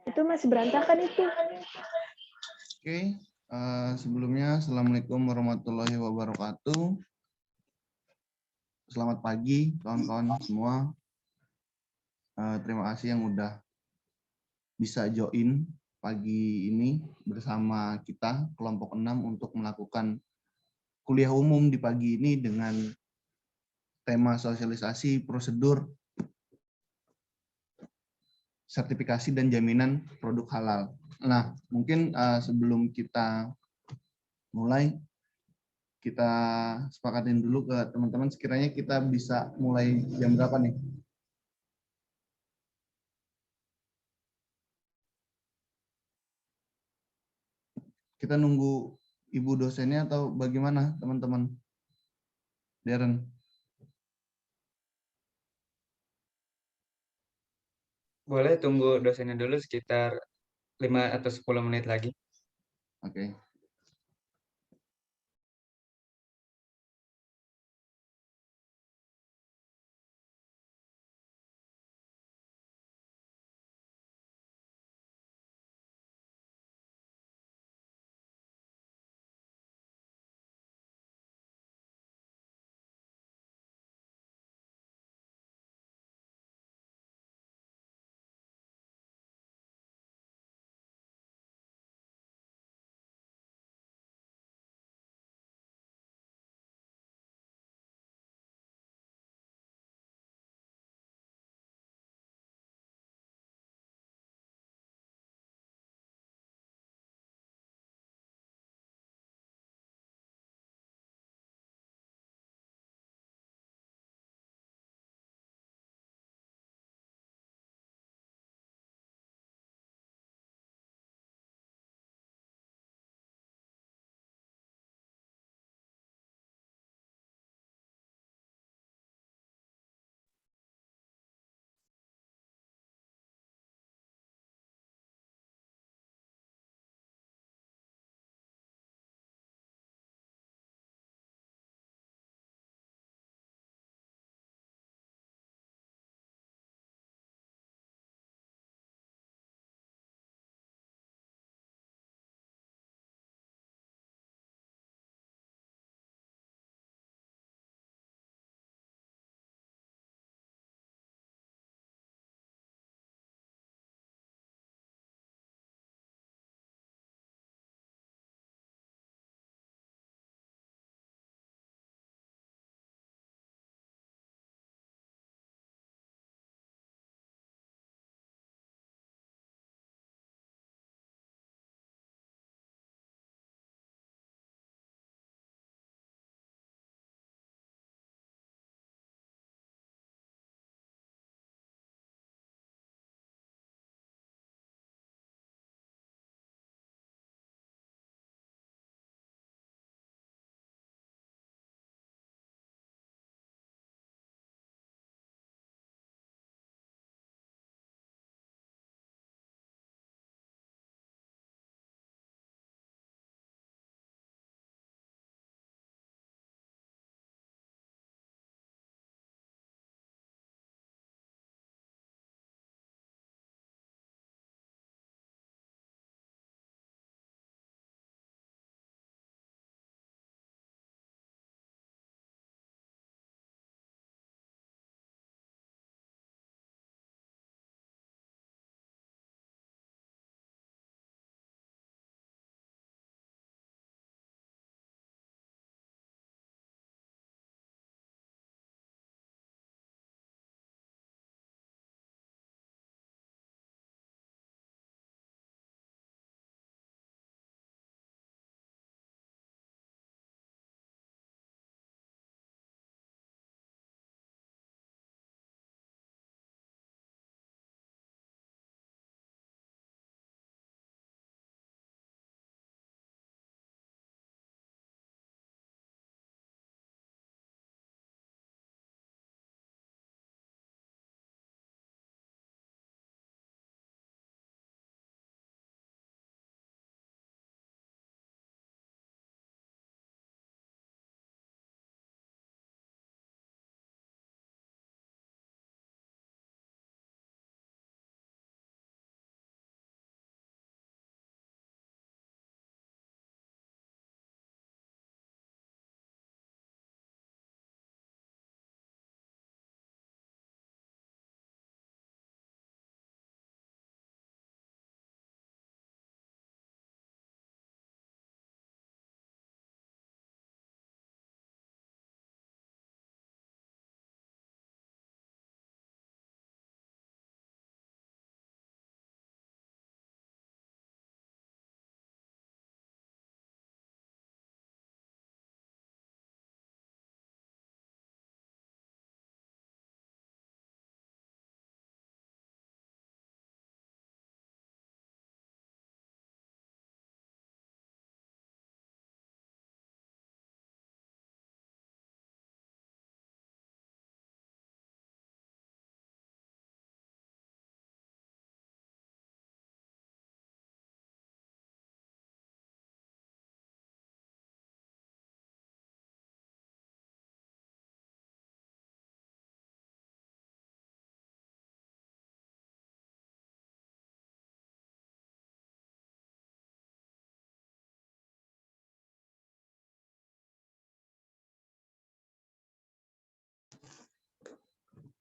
Itu masih berantakan itu. Oke, sebelumnya Assalamualaikum warahmatullahi wabarakatuh. Selamat pagi kawan-kawan semua. Terima kasih yang udah bisa join pagi ini bersama kita kelompok 6 untuk melakukan kuliah umum di pagi ini dengan tema sosialisasi prosedur sertifikasi dan jaminan produk halal. Nah, mungkin sebelum kita mulai, kita sepakatin dulu ke teman-teman sekiranya kita bisa mulai jam berapa nih? Kita nunggu ibu dosennya atau bagaimana teman-teman? Darren. Boleh tunggu dosennya dulu sekitar 5 atau 10 menit lagi. Oke.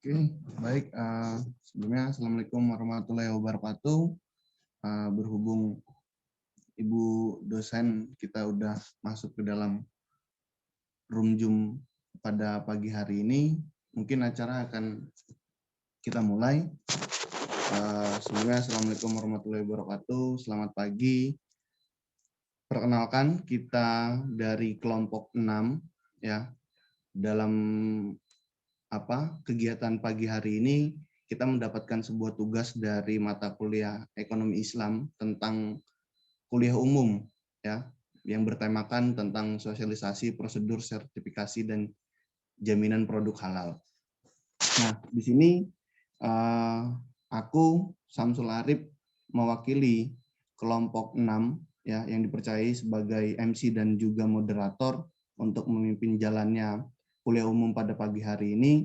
Oke, baik. Sebelumnya, Assalamualaikum warahmatullahi wabarakatuh. Berhubung Ibu dosen kita udah masuk ke dalam room Zoom pada pagi hari ini, mungkin acara akan kita mulai. Sebelumnya, Assalamualaikum warahmatullahi wabarakatuh. Selamat pagi. Perkenalkan, kita dari kelompok 6, ya. Dalam kegiatan pagi hari ini, kita mendapatkan sebuah tugas dari mata kuliah Ekonomi Islam tentang kuliah umum, ya, yang bertemakan tentang sosialisasi prosedur sertifikasi dan jaminan produk halal. Nah, di sini aku Samsul Arif mewakili kelompok 6, ya, yang dipercayai sebagai MC dan juga moderator untuk memimpin jalannya kuliah umum pada pagi hari ini.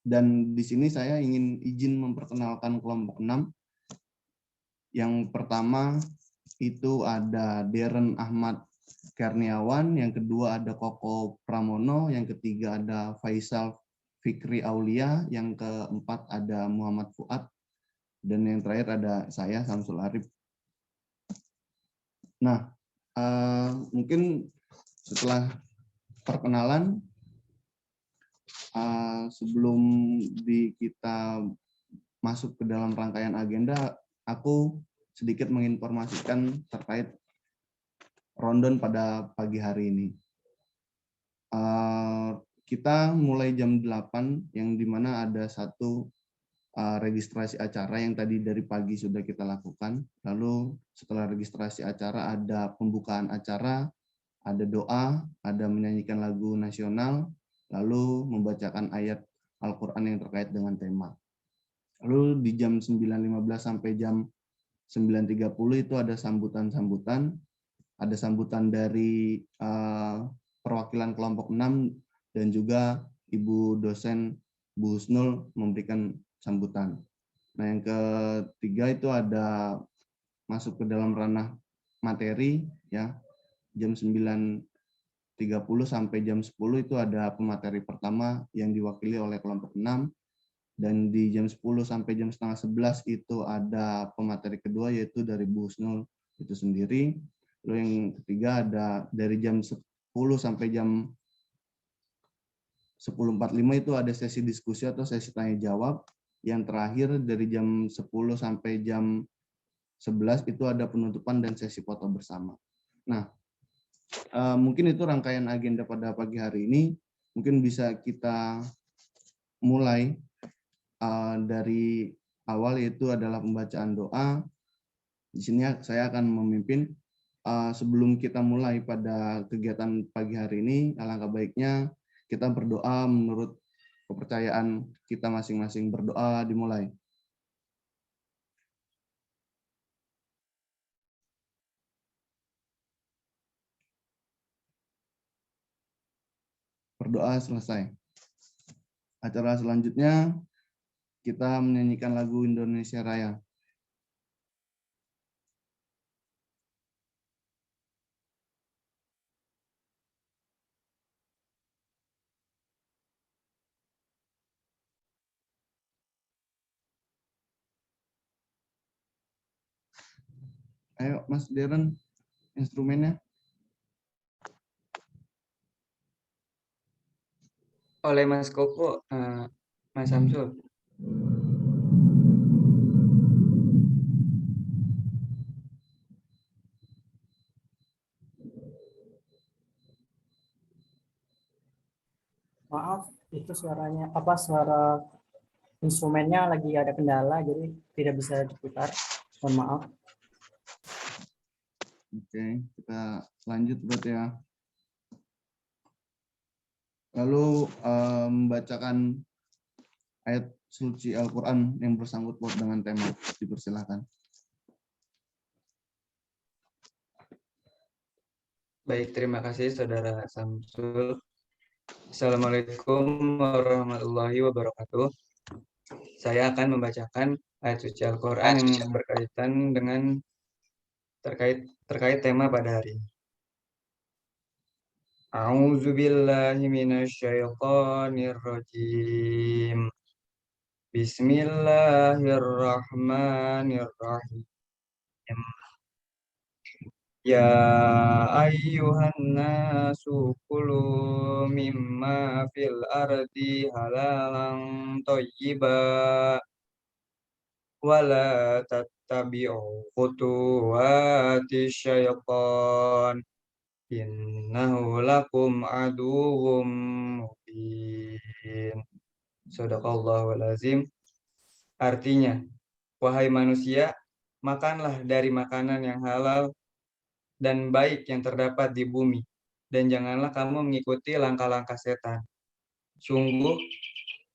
Dan di sini saya ingin izin memperkenalkan kelompok 6. Yang pertama itu ada Darren Ahmad Kurniawan, yang kedua ada Koko Pramono, yang ketiga ada Faisal Fikri Aulia, yang keempat ada Muhammad Fuad, dan yang terakhir ada saya Samsul Arif. Nah, mungkin setelah perkenalan, sebelum kita masuk ke dalam rangkaian agenda, aku sedikit menginformasikan terkait rundown pada pagi hari ini. Kita mulai jam 8, yang dimana ada satu registrasi acara yang tadi dari pagi sudah kita lakukan. Lalu setelah registrasi acara ada pembukaan acara, ada doa, ada menyanyikan lagu nasional, lalu membacakan ayat Al-Quran yang terkait dengan tema. Lalu di jam 9.15 sampai jam 9.30 itu ada sambutan-sambutan. Ada sambutan dari perwakilan kelompok 6 dan juga Ibu dosen Bu Husnul memberikan sambutan. Nah, yang ketiga itu ada masuk ke dalam ranah materi, ya. Jam 9.30 sampai jam 10 itu ada pemateri pertama yang diwakili oleh kelompok 6. Dan di jam 10 sampai jam setengah 11 itu ada pemateri kedua, yaitu dari Bu Husnul itu sendiri. Lalu yang ketiga ada dari jam 10 sampai jam 10.45 itu ada sesi diskusi atau sesi tanya jawab. Yang terakhir dari jam 10 sampai jam 11 itu ada penutupan dan sesi foto bersama. Nah, mungkin itu rangkaian agenda pada pagi hari ini. Mungkin bisa kita mulai dari awal, yaitu adalah pembacaan doa. Di sini saya akan memimpin. Sebelum kita mulai pada kegiatan pagi hari ini, alangkah baiknya kita berdoa menurut kepercayaan kita masing-masing. Berdoa dimulai. Berdoa selesai. Acara selanjutnya kita menyanyikan lagu Indonesia Raya. Ayo Mas Darren, instrumennya. Oleh Mas Koko, Mas Samsul. Maaf, itu suaranya suara instrumennya lagi ada kendala, jadi tidak bisa diputar. Mohon maaf. Oke, kita lanjut berarti ya. Lalu membacakan ayat suci Al-Quran yang bersangkut paut dengan tema. Dipersilahkan. Baik, terima kasih Saudara Samsul. Assalamualaikum warahmatullahi wabarakatuh. Saya akan membacakan ayat suci Al-Quran yang berkaitan dengan terkait tema pada hari ini. A'udzu billahi minasyaitonir rajim. Bismillahirrahmanirrahim. Ya ayyuhan nasu kulu mimma fil ardi halalan thayyiba wala tattabi'u khutuwati syaitan innahu lakum aduwwum mubin. Shadaqallahul azim. Artinya, wahai manusia, makanlah dari makanan yang halal dan baik yang terdapat di bumi, dan janganlah kamu mengikuti langkah-langkah setan. Sungguh,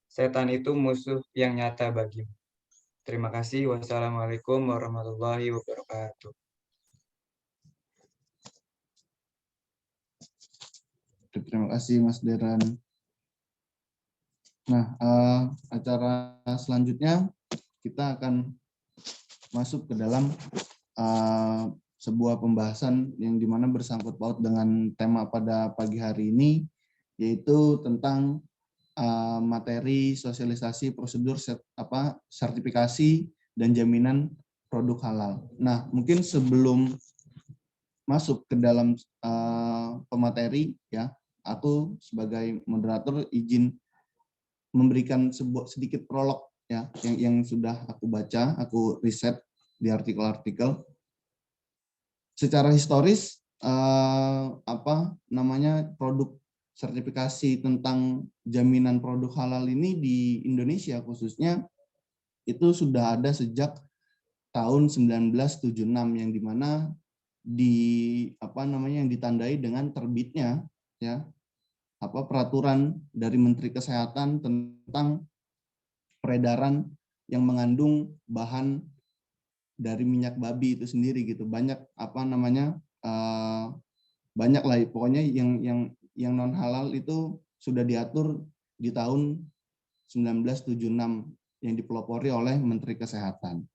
setan itu musuh yang nyata bagimu. Terima kasih. Wassalamualaikum warahmatullahi wabarakatuh. Terima kasih Mas Deran. Nah, acara selanjutnya kita akan masuk ke dalam sebuah pembahasan yang dimana bersangkut paut dengan tema pada pagi hari ini, yaitu tentang materi sosialisasi prosedur sertifikasi dan jaminan produk halal. Nah, mungkin sebelum masuk ke dalam pemateri, ya, aku sebagai moderator izin memberikan sedikit prolog, ya, yang sudah aku baca, aku riset di artikel-artikel. Secara historis, produk sertifikasi tentang jaminan produk halal ini di Indonesia khususnya itu sudah ada sejak tahun 1976, yang dimana yang ditandai dengan terbitnya, ya, peraturan dari Menteri Kesehatan tentang peredaran yang mengandung bahan dari minyak babi itu sendiri gitu. Banyak banyak lah pokoknya yang non halal itu sudah diatur di tahun 1976 yang dipelopori oleh Menteri Kesehatan.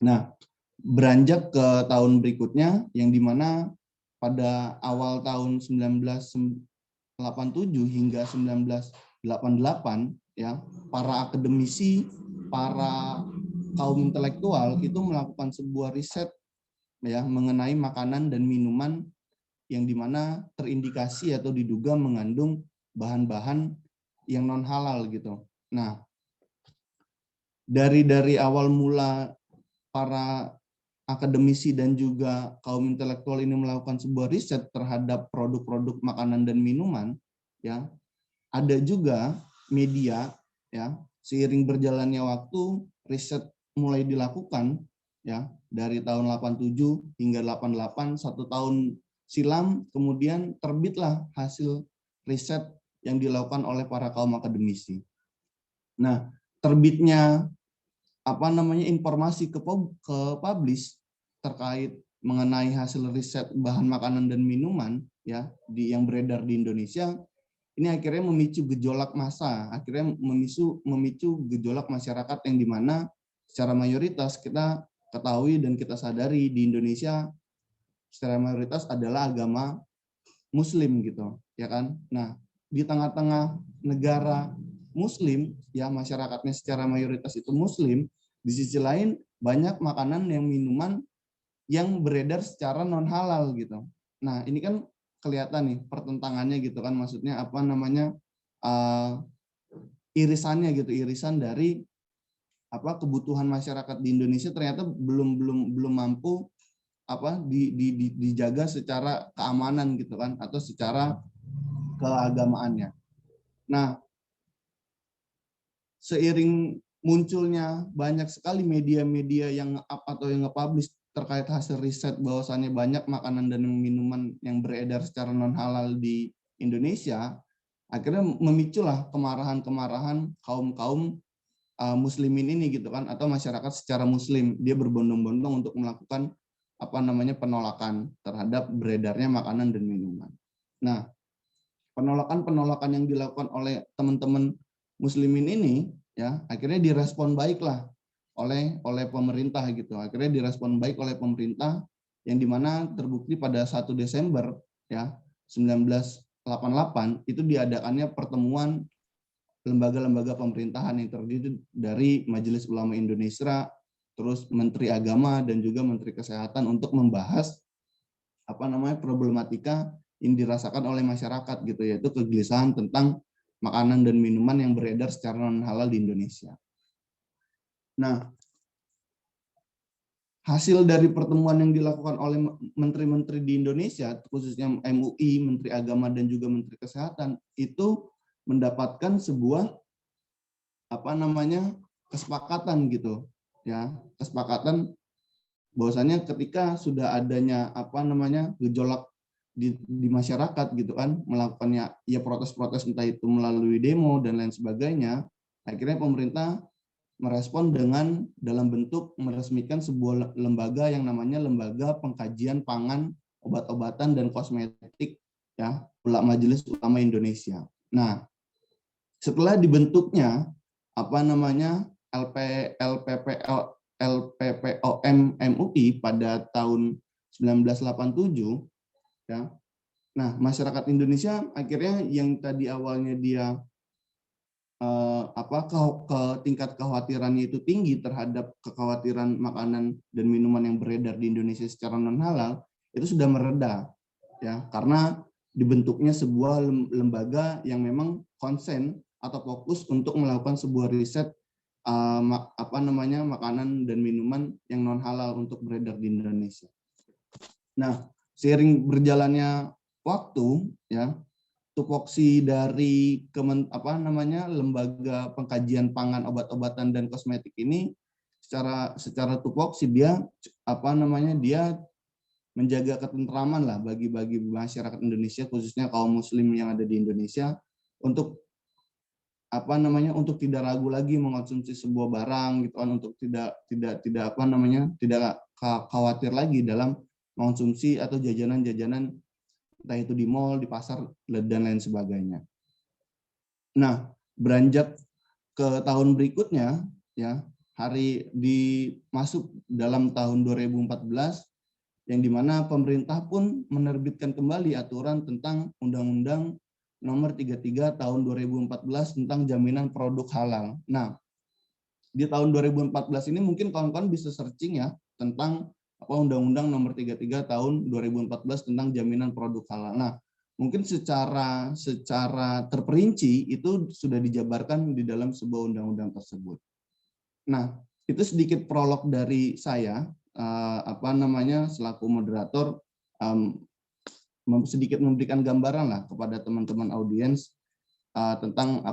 Nah, beranjak ke tahun berikutnya yang dimana pada awal tahun 1987 hingga 1988, ya, para akademisi, para kaum intelektual itu melakukan sebuah riset, ya, mengenai makanan dan minuman yang dimana terindikasi atau diduga mengandung bahan-bahan yang non halal gitu. Nah, dari awal mula para akademisi dan juga kaum intelektual ini melakukan sebuah riset terhadap produk-produk makanan dan minuman, ya, ada juga media, ya, seiring berjalannya waktu riset mulai dilakukan, ya, dari tahun 87 hingga 88, 1 tahun silam, kemudian terbitlah hasil riset yang dilakukan oleh para kaum akademisi. Nah, terbitnya informasi ke publish terkait mengenai hasil riset bahan makanan dan minuman, ya, yang beredar di Indonesia, ini akhirnya memicu gejolak massa, akhirnya memicu gejolak masyarakat yang dimana secara mayoritas kita ketahui dan kita sadari di Indonesia secara mayoritas adalah agama Muslim gitu, ya kan? Nah, di tengah-tengah negara Muslim, ya, masyarakatnya secara mayoritas itu Muslim, di sisi lain banyak makanan yang minuman yang beredar secara non halal gitu. Nah, ini kan kelihatan nih pertentangannya gitu kan, maksudnya irisannya gitu, irisan dari kebutuhan masyarakat di Indonesia ternyata belum mampu dijaga secara keamanan gitu kan, atau secara keagamaannya. Nah, seiring munculnya banyak sekali media-media yang nge-publish terkait hasil riset bahwasannya banyak makanan dan minuman yang beredar secara non halal di Indonesia, akhirnya memiculah kemarahan kaum muslimin ini gitu kan, atau masyarakat secara muslim, dia berbondong-bondong untuk melakukan penolakan terhadap beredarnya makanan dan minuman. Nah, penolakan yang dilakukan oleh teman-teman muslimin ini, ya, akhirnya direspon baiklah oleh pemerintah gitu. Akhirnya direspon baik oleh pemerintah, yang dimana terbukti pada 1 Desember, ya, 1988 itu diadakannya pertemuan lembaga-lembaga pemerintahan yang terdiri dari Majelis Ulama Indonesia, terus Menteri Agama dan juga Menteri Kesehatan untuk membahas problematika yang dirasakan oleh masyarakat gitu, yaitu kegelisahan tentang makanan dan minuman yang beredar secara non halal di Indonesia. Nah, hasil dari pertemuan yang dilakukan oleh menteri-menteri di Indonesia, khususnya MUI, Menteri Agama dan juga Menteri Kesehatan, itu mendapatkan sebuah kesepakatan gitu, ya, kesepakatan bahwasanya ketika sudah adanya gejolak di masyarakat gitu kan, melakukannya ya protes-protes entah itu melalui demo dan lain sebagainya, akhirnya pemerintah merespon dengan dalam bentuk meresmikan sebuah lembaga yang namanya Lembaga Pengkajian Pangan, Obat-obatan dan Kosmetik, ya, Majelis Ulama Indonesia. Nah, setelah dibentuknya LPPOM MUI pada tahun 1987, ya. Nah, masyarakat Indonesia akhirnya yang tadi awalnya dia tingkat kekhawatirannya itu tinggi terhadap kekhawatiran makanan dan minuman yang beredar di Indonesia secara non halal, itu sudah mereda, ya, karena dibentuknya sebuah lembaga yang memang konsen atau fokus untuk melakukan sebuah riset makanan dan minuman yang non halal untuk beredar di Indonesia. Nah, seiring berjalannya waktu, ya, tupoksi dari Lembaga Pengkajian Pangan, Obat-obatan dan Kosmetik ini secara tupoksi dia dia menjaga ketentraman lah bagi masyarakat Indonesia, khususnya kaum muslim yang ada di Indonesia, untuk untuk tidak ragu lagi mengonsumsi sebuah barang gitu kan, untuk tidak khawatir lagi dalam mengonsumsi atau jajanan-jajanan entah itu di mal, di pasar dan lain sebagainya. Nah, beranjak ke tahun berikutnya, ya, masuk dalam tahun 2014, yang dimana pemerintah pun menerbitkan kembali aturan tentang Undang-Undang Nomor 33 Tahun 2014 tentang jaminan produk halal. Nah, di tahun 2014 ini mungkin kawan-kawan bisa searching ya tentang Undang-Undang Nomor 33 Tahun 2014 tentang jaminan produk halal. Nah, mungkin secara terperinci itu sudah dijabarkan di dalam sebuah undang-undang tersebut. Nah, itu sedikit prolog dari saya, selaku moderator, sedikit memberikan gambaran lah kepada teman-teman audiens tentang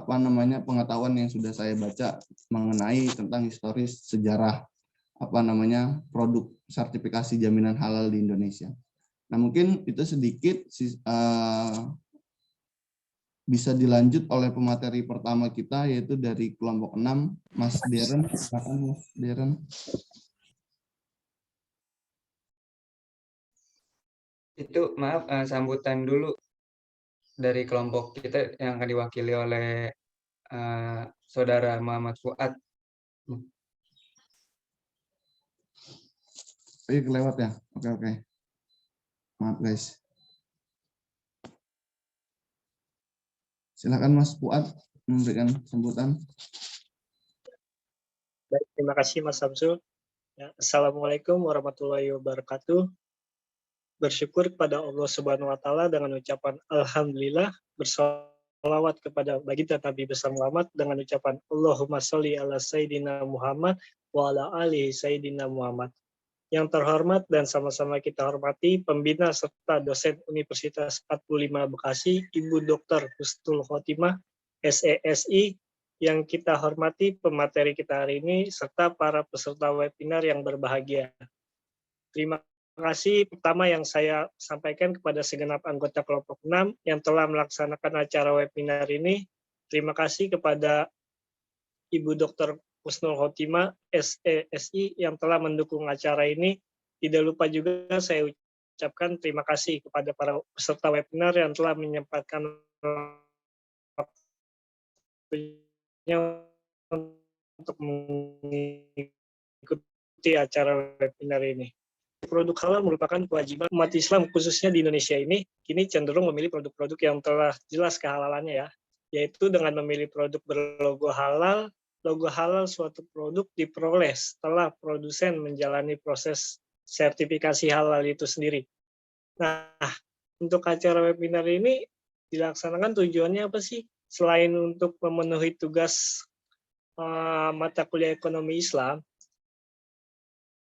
pengetahuan yang sudah saya baca mengenai tentang historis sejarah produk sertifikasi jaminan halal di Indonesia. Nah, mungkin itu sedikit bisa dilanjut oleh pemateri pertama kita, yaitu dari kelompok 6, Mas Deren. Silakan Mas Deren. Itu maaf, sambutan dulu dari kelompok kita yang akan diwakili oleh Saudara Muhammad Fuad. Kelewat ya? Oke. Maaf guys. Silakan Mas Fuad memberikan sambutan. Baik, terima kasih Mas Samsul. Ya, Assalamualaikum warahmatullahi wabarakatuh. Bersyukur kepada Allah Subhanahu wa taala dengan ucapan alhamdulillah, bersalawat kepada baginda Nabi besar Muhammad dengan ucapan Allahumma sholli ala sayyidina Muhammad wa ala alihi sayyidina Muhammad. Yang terhormat dan sama-sama kita hormati pembina serta dosen Universitas 45 Bekasi, Ibu Dr. Husnul Khotimah, SESI, yang kita hormati pemateri kita hari ini, serta para peserta webinar yang berbahagia. Terima kasih pertama yang saya sampaikan kepada segenap anggota kelompok 6 yang telah melaksanakan acara webinar ini. Terima kasih kepada Ibu Dr. Husnul Khotimah, SESI, yang telah mendukung acara ini. Tidak lupa juga saya ucapkan terima kasih kepada para peserta webinar yang telah menyempatkan waktunya untuk mengikuti acara webinar ini. Produk halal merupakan kewajiban umat Islam khususnya di Indonesia ini kini cenderung memilih produk-produk yang telah jelas kehalalannya ya, yaitu dengan memilih produk berlogo halal. Logo halal suatu produk diperoleh setelah produsen menjalani proses sertifikasi halal itu sendiri. Nah, untuk acara webinar ini dilaksanakan tujuannya apa sih? Selain untuk memenuhi tugas mata kuliah ekonomi Islam,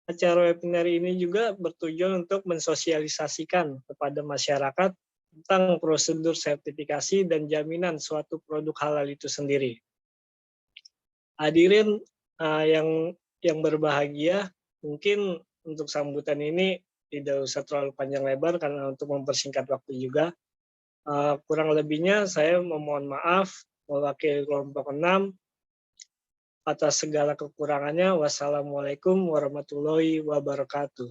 acara webinar ini juga bertujuan untuk mensosialisasikan kepada masyarakat tentang prosedur sertifikasi dan jaminan suatu produk halal itu sendiri. Hadirin yang berbahagia, mungkin untuk sambutan ini tidak usah terlalu panjang lebar karena untuk mempersingkat waktu juga. Kurang lebihnya saya memohon maaf mewakili kelompok 6 atas segala kekurangannya. Wassalamualaikum warahmatullahi wabarakatuh.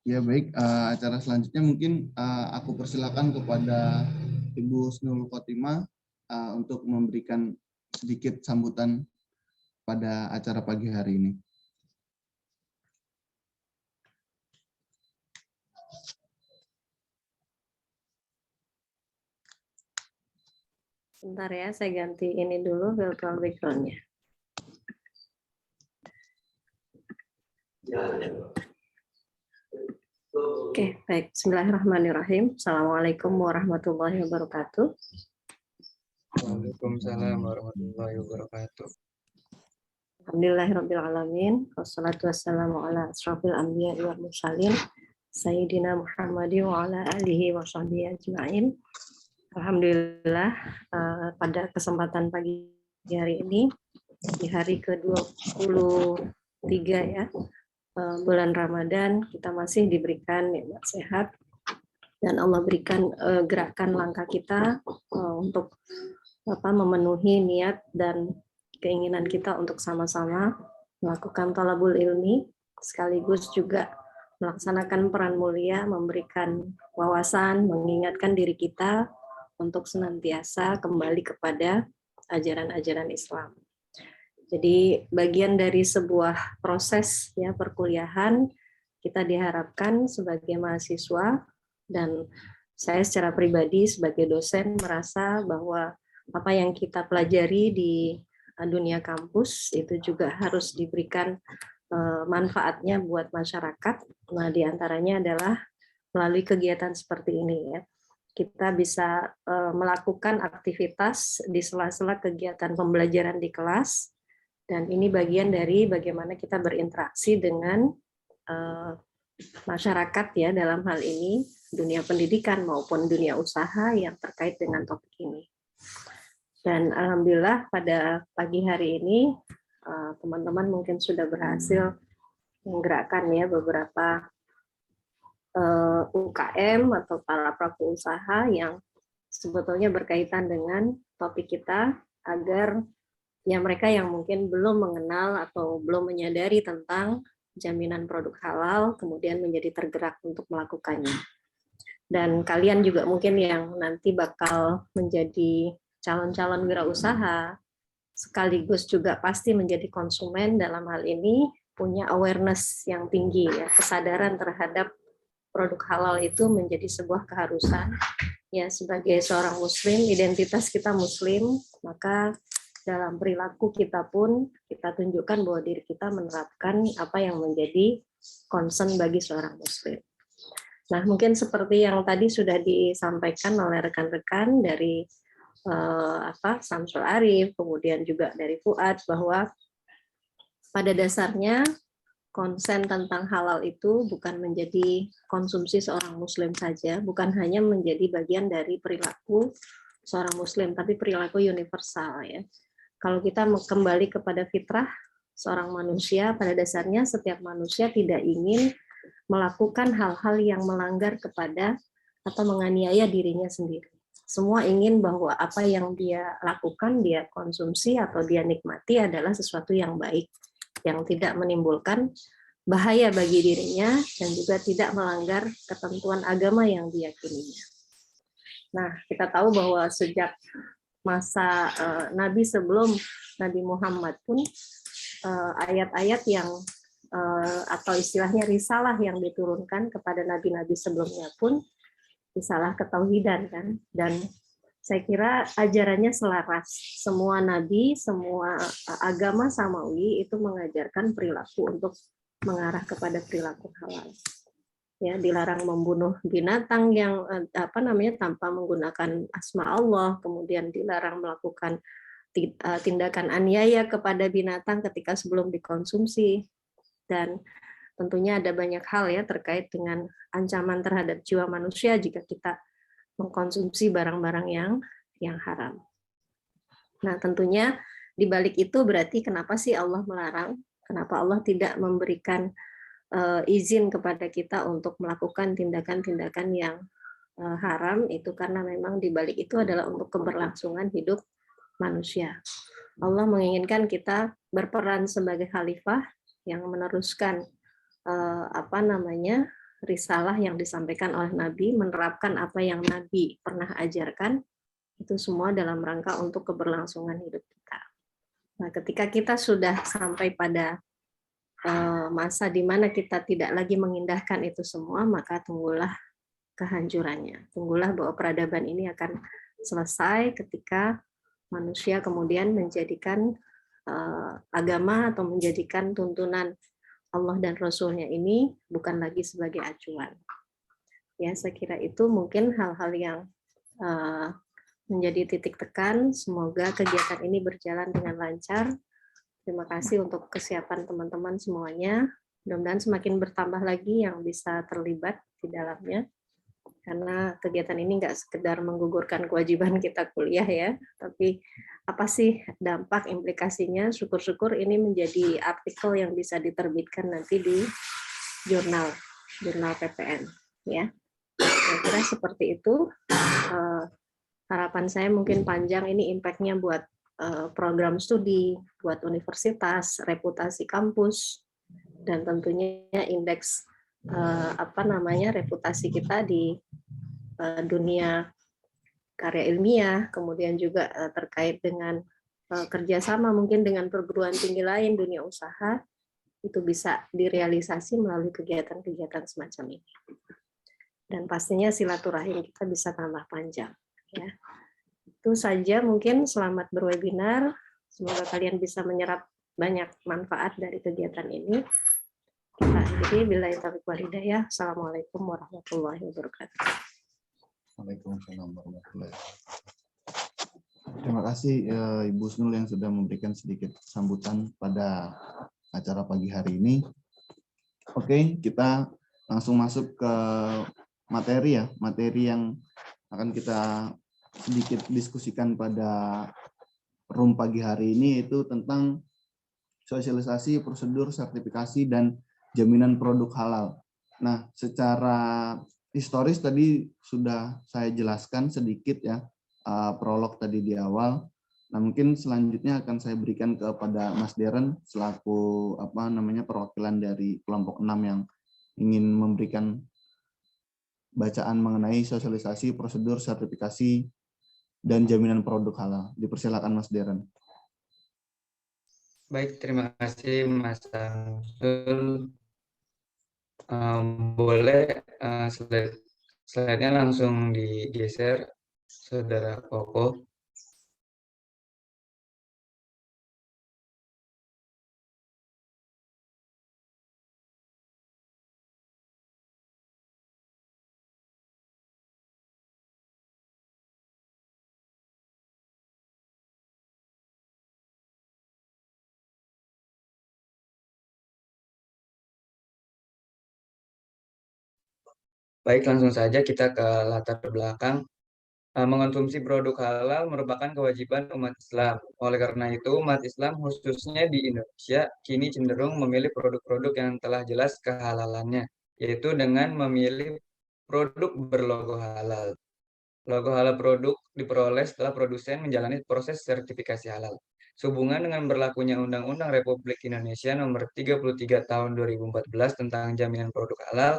Ya baik, acara selanjutnya mungkin aku persilakan kepada Ibu Husnul Khotimah untuk memberikan sedikit sambutan pada acara pagi hari ini. Bentar ya, saya ganti ini dulu virtual background-nya. Oke, baik. Bismillahirrahmanirrahim. Assalamualaikum warahmatullahi wabarakatuh. Waalaikumsalam warahmatullahi wabarakatuh. Alhamdulillahirrahmanirrahim. Wassalatu wassalamu ala asrafil anbiya wal mursalin. Sayyidina Muhammadin wa ala alihi wa sahbihi ajma'in. Alhamdulillah, pada kesempatan pagi hari ini, di hari ke-23 ya, bulan Ramadan, kita masih diberikan nikmat sehat, dan Allah berikan gerakan langkah kita untuk memenuhi niat dan keinginan kita untuk sama-sama melakukan thalabul ilmi, sekaligus juga melaksanakan peran mulia, memberikan wawasan, mengingatkan diri kita untuk senantiasa kembali kepada ajaran-ajaran Islam. Jadi bagian dari sebuah proses ya perkuliahan, kita diharapkan sebagai mahasiswa, dan saya secara pribadi sebagai dosen merasa bahwa apa yang kita pelajari di dunia kampus itu juga harus diberikan manfaatnya buat masyarakat. Nah, diantaranya adalah melalui kegiatan seperti ini ya. Kita bisa melakukan aktivitas di sela-sela kegiatan pembelajaran di kelas, dan ini bagian dari bagaimana kita berinteraksi dengan masyarakat ya, dalam hal ini dunia pendidikan maupun dunia usaha yang terkait dengan topik ini. Dan alhamdulillah pada pagi hari ini teman-teman mungkin sudah berhasil menggerakkan ya beberapa UKM atau para pelaku usaha yang sebetulnya berkaitan dengan topik kita, agar ya mereka yang mungkin belum mengenal atau belum menyadari tentang jaminan produk halal kemudian menjadi tergerak untuk melakukannya. Dan kalian juga mungkin yang nanti bakal menjadi calon-calon wirausaha sekaligus juga pasti menjadi konsumen dalam hal ini, punya awareness yang tinggi ya, kesadaran terhadap produk halal itu menjadi sebuah keharusan ya. Sebagai seorang muslim, identitas kita muslim, maka dalam perilaku kita pun kita tunjukkan bahwa diri kita menerapkan apa yang menjadi concern bagi seorang muslim. Nah, mungkin seperti yang tadi sudah disampaikan oleh rekan-rekan dari Samsul Arif, kemudian juga dari Fuad, bahwa pada dasarnya konsen tentang halal itu bukan menjadi konsumsi seorang muslim saja, bukan hanya menjadi bagian dari perilaku seorang muslim, tapi perilaku universal ya. Kalau kita kembali kepada fitrah seorang manusia, pada dasarnya setiap manusia tidak ingin melakukan hal-hal yang melanggar kepada atau menganiaya dirinya sendiri. Semua ingin bahwa apa yang dia lakukan, dia konsumsi atau dia nikmati adalah sesuatu yang baik, yang tidak menimbulkan bahaya bagi dirinya dan juga tidak melanggar ketentuan agama yang diyakininya. Nah, kita tahu bahwa sejak masa Nabi sebelum Nabi Muhammad pun ayat-ayat yang atau istilahnya risalah yang diturunkan kepada nabi-nabi sebelumnya pun risalah ketauhidan kan, dan saya kira ajarannya selaras. Semua nabi, semua agama samawi itu mengajarkan perilaku untuk mengarah kepada perilaku halal. Ya, dilarang membunuh binatang yang tanpa menggunakan asma Allah, kemudian dilarang melakukan tindakan aniaya kepada binatang ketika sebelum dikonsumsi, dan tentunya ada banyak hal ya terkait dengan ancaman terhadap jiwa manusia jika kita mengkonsumsi barang-barang yang haram. Nah, tentunya di balik itu berarti kenapa sih Allah melarang? Kenapa Allah tidak memberikan izin kepada kita untuk melakukan tindakan-tindakan yang haram? Itu karena memang di balik itu adalah untuk keberlangsungan hidup manusia. Allah menginginkan kita berperan sebagai khalifah yang meneruskan risalah yang disampaikan oleh Nabi, menerapkan apa yang Nabi pernah ajarkan, itu semua dalam rangka untuk keberlangsungan hidup kita. Nah, ketika kita sudah sampai pada masa di mana kita tidak lagi mengindahkan itu semua, maka tunggulah kehancurannya. Tunggulah bahwa peradaban ini akan selesai ketika manusia kemudian menjadikan agama atau menjadikan tuntunan Allah dan Rasul-Nya ini bukan lagi sebagai acuan. Ya, saya kira itu mungkin hal-hal yang menjadi titik tekan. Semoga kegiatan ini berjalan dengan lancar. Terima kasih untuk kesiapan teman-teman semuanya. Mudah-mudahan semakin bertambah lagi yang bisa terlibat di dalamnya. Karena kegiatan ini nggak sekedar menggugurkan kewajiban kita kuliah ya, tapi apa sih dampak implikasinya? Syukur-syukur ini menjadi artikel yang bisa diterbitkan nanti di jurnal PPN ya. Saya kira seperti itu. Harapan saya mungkin panjang, ini impact-nya buat program studi, buat universitas, reputasi kampus, dan tentunya indeks reputasi kita di dunia karya ilmiah, kemudian juga terkait dengan kerjasama mungkin dengan perguruan tinggi lain, dunia usaha, itu bisa direalisasi melalui kegiatan-kegiatan semacam ini. Dan pastinya silaturahim kita bisa tambah panjang. Ya. Itu saja mungkin, selamat berwebinar. Semoga kalian bisa menyerap banyak manfaat dari kegiatan ini. Kita akhiri, billahi taufiq wal hidayah. Assalamualaikum warahmatullahi wabarakatuh. Waalaikumsalam warahmatullahi wabarakatuh. Terima kasih Ibu Snul yang sudah memberikan sedikit sambutan pada acara pagi hari ini. Oke, kita langsung masuk ke materi ya, materi yang akan kita sedikit diskusikan pada room pagi hari ini, itu tentang sosialisasi prosedur sertifikasi dan jaminan produk halal. Nah, secara historis tadi sudah saya jelaskan sedikit ya, prolog tadi di awal. Nah, mungkin selanjutnya akan saya berikan kepada Mas Deren selaku perwakilan dari kelompok 6 yang ingin memberikan bacaan mengenai sosialisasi prosedur sertifikasi dan jaminan produk halal. Dipersilakan Mas Deren. Baik, terima kasih Mas Samsul. Boleh slide-nya langsung digeser, Saudara Koko. Baik, langsung saja kita ke latar belakang. Mengonsumsi produk halal merupakan kewajiban umat Islam. Oleh karena itu, umat Islam khususnya di Indonesia kini cenderung memilih produk-produk yang telah jelas kehalalannya, yaitu dengan memilih produk berlogo halal. Logo halal produk diperoleh setelah produsen menjalani proses sertifikasi halal. Sehubungan dengan berlakunya Undang-Undang Republik Indonesia Nomor 33 Tahun 2014 tentang jaminan produk halal,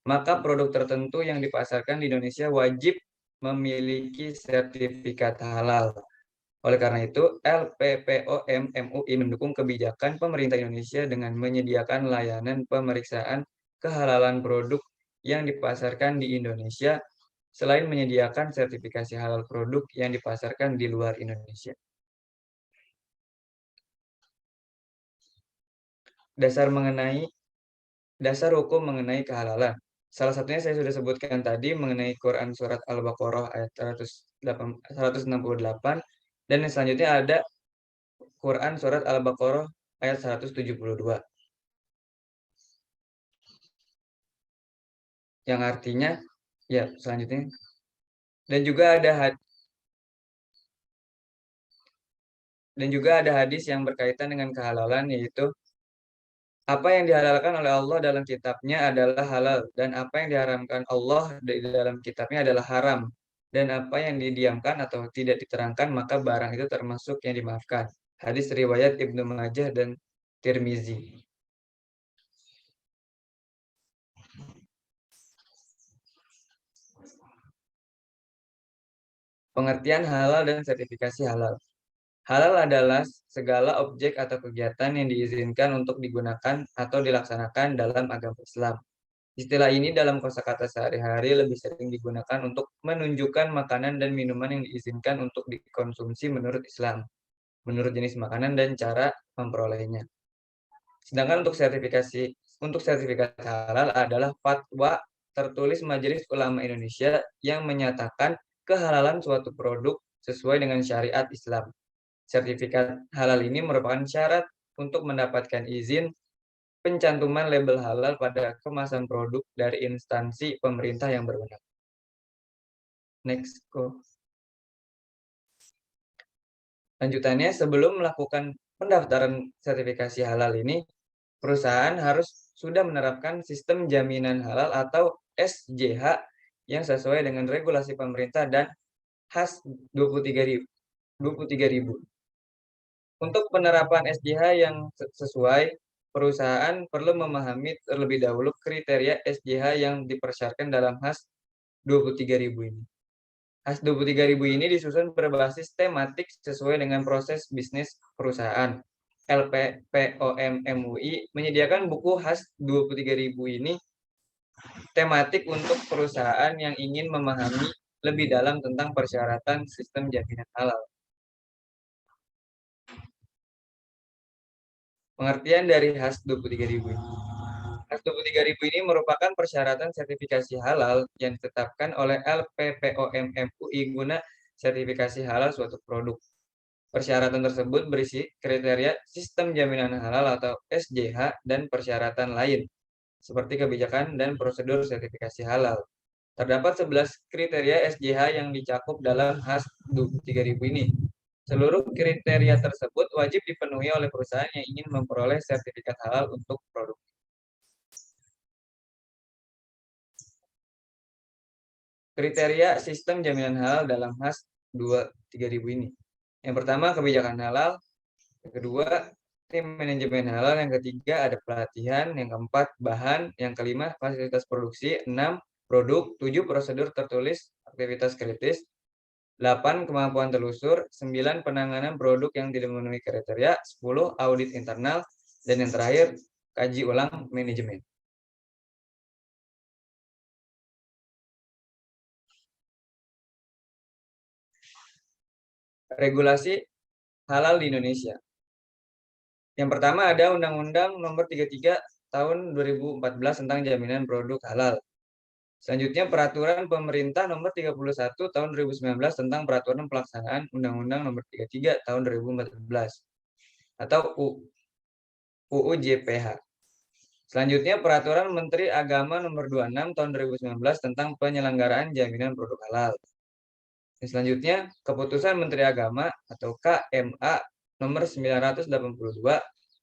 maka produk tertentu yang dipasarkan di Indonesia wajib memiliki sertifikat halal. Oleh karena itu, LPPOM MUI mendukung kebijakan pemerintah Indonesia dengan menyediakan layanan pemeriksaan kehalalan produk yang dipasarkan di Indonesia, selain menyediakan sertifikasi halal produk yang dipasarkan di luar Indonesia. Dasar hukum mengenai kehalalan. Salah satunya saya sudah sebutkan tadi mengenai Quran Surat Al-Baqarah ayat 168, dan yang selanjutnya ada Quran Surat Al-Baqarah ayat 172. Yang artinya, ya selanjutnya, dan juga ada hadis yang berkaitan dengan kehalalan, yaitu apa yang dihalalkan oleh Allah dalam kitabnya adalah halal, dan apa yang diharamkan Allah di dalam kitabnya adalah haram. Dan apa yang didiamkan atau tidak diterangkan, maka barang itu termasuk yang dimaafkan. Hadis riwayat Ibnu Majah dan Tirmizi. Pengertian halal dan sertifikasi halal. Halal adalah segala objek atau kegiatan yang diizinkan untuk digunakan atau dilaksanakan dalam agama Islam. Istilah ini dalam kosakata sehari-hari lebih sering digunakan untuk menunjukkan makanan dan minuman yang diizinkan untuk dikonsumsi menurut Islam, menurut jenis makanan dan cara memperolehnya. Sedangkan untuk sertifikat halal adalah fatwa tertulis Majelis Ulama Indonesia yang menyatakan kehalalan suatu produk sesuai dengan syariat Islam. Sertifikat halal ini merupakan syarat untuk mendapatkan izin pencantuman label halal pada kemasan produk dari instansi pemerintah yang berwenang. Next, go. Lanjutannya, sebelum melakukan pendaftaran sertifikasi halal ini, perusahaan harus sudah menerapkan sistem jaminan halal atau SJH yang sesuai dengan regulasi pemerintah dan HAS 23.000. Untuk penerapan SJH yang sesuai, perusahaan perlu memahami terlebih dahulu kriteria SJH yang dipersyaratkan dalam HAS 23.000 ini. HAS 23.000 ini disusun berbasis tematik sesuai dengan proses bisnis perusahaan. LPPOM MUI menyediakan buku HAS 23.000 ini tematik untuk perusahaan yang ingin memahami lebih dalam tentang persyaratan sistem jaminan halal. Pengertian dari HAS 23.000 ini. HAS 23.000 ini merupakan persyaratan sertifikasi halal yang ditetapkan oleh LPPOM MUI guna sertifikasi halal suatu produk. Persyaratan tersebut berisi kriteria sistem jaminan halal atau SJH dan persyaratan lain, seperti kebijakan dan prosedur sertifikasi halal. Terdapat 11 kriteria SJH yang dicakup dalam HAS 23.000 ini. Seluruh kriteria tersebut wajib dipenuhi oleh perusahaan yang ingin memperoleh sertifikat halal untuk produk. Kriteria sistem jaminan halal dalam HAS 23.000 ini. Yang pertama, kebijakan halal. Yang kedua, tim manajemen halal. Yang ketiga, ada pelatihan. Yang keempat, bahan. Yang kelima, fasilitas produksi. 6, produk. 7, prosedur tertulis aktivitas kritis. 8, kemampuan telusur. 9, penanganan produk yang tidak memenuhi kriteria. 10, audit internal. Dan yang terakhir, kaji ulang manajemen. Regulasi halal di Indonesia. Yang pertama ada Undang-Undang Nomor 33 Tahun 2014 tentang Jaminan Produk Halal. Selanjutnya Peraturan Pemerintah Nomor 31 Tahun 2019 tentang Peraturan Pelaksanaan Undang-Undang Nomor 33 Tahun 2014 atau UU JPH. Selanjutnya Peraturan Menteri Agama Nomor 26 Tahun 2019 tentang Penyelenggaraan Jaminan Produk Halal. Selanjutnya Keputusan Menteri Agama atau KMA Nomor 982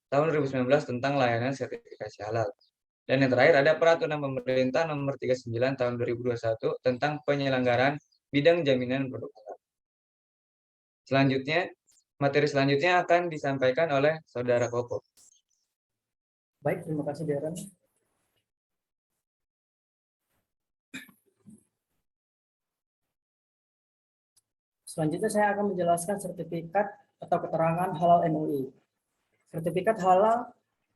Tahun 2019 tentang Layanan Sertifikasi Halal. Dan yang terakhir ada Peraturan Pemerintah Nomor 39 Tahun 2021 tentang penyelenggaraan bidang jaminan produk halal. Selanjutnya, materi selanjutnya akan disampaikan oleh Saudara Koko. Baik, terima kasih Darren. Selanjutnya saya akan menjelaskan sertifikat atau keterangan halal MUI. Sertifikat halal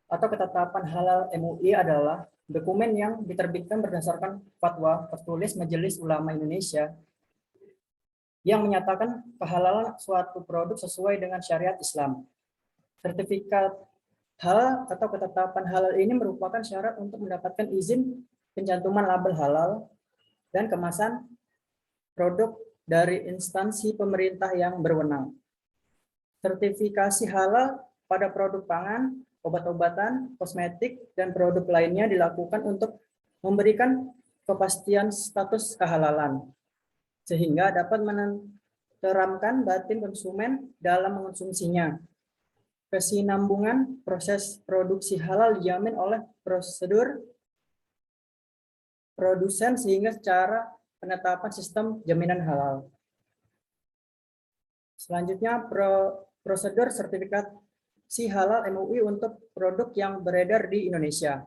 atau ketetapan halal MUI adalah dokumen yang diterbitkan berdasarkan fatwa tertulis Majelis Ulama Indonesia yang menyatakan kehalalan suatu produk sesuai dengan syariat Islam. Sertifikat halal atau ketetapan halal ini merupakan syarat untuk mendapatkan izin pencantuman label halal dan kemasan produk dari instansi pemerintah yang berwenang. Sertifikasi halal pada produk pangan, obat-obatan, kosmetik, dan produk lainnya dilakukan untuk memberikan kepastian status kehalalan, sehingga dapat menenteramkan batin konsumen dalam mengonsumsinya. Kesinambungan proses produksi halal dijamin oleh prosedur produsen sehingga secara penetapan sistem jaminan halal. Selanjutnya prosedur sertifikasi halal MUI untuk produk yang beredar di Indonesia.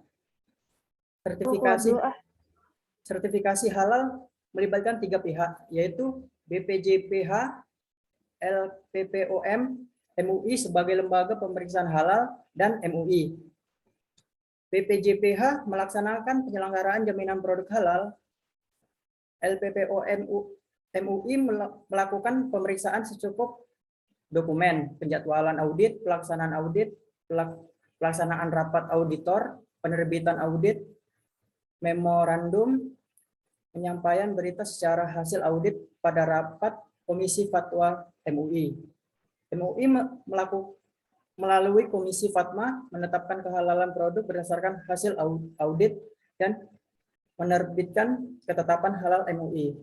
Sertifikasi halal melibatkan 3 pihak, yaitu BPJPH, LPPOM, MUI sebagai lembaga pemeriksaan halal, dan MUI. BPJPH melaksanakan penyelenggaraan jaminan produk halal. LPPOM MUI melakukan pemeriksaan secukup dokumen, penjadwalan audit, pelaksanaan rapat auditor, penerbitan audit, memorandum, penyampaian berita secara hasil audit pada rapat Komisi Fatwa MUI. MUI melalui Komisi Fatma menetapkan kehalalan produk berdasarkan hasil audit dan menerbitkan ketetapan halal MUI.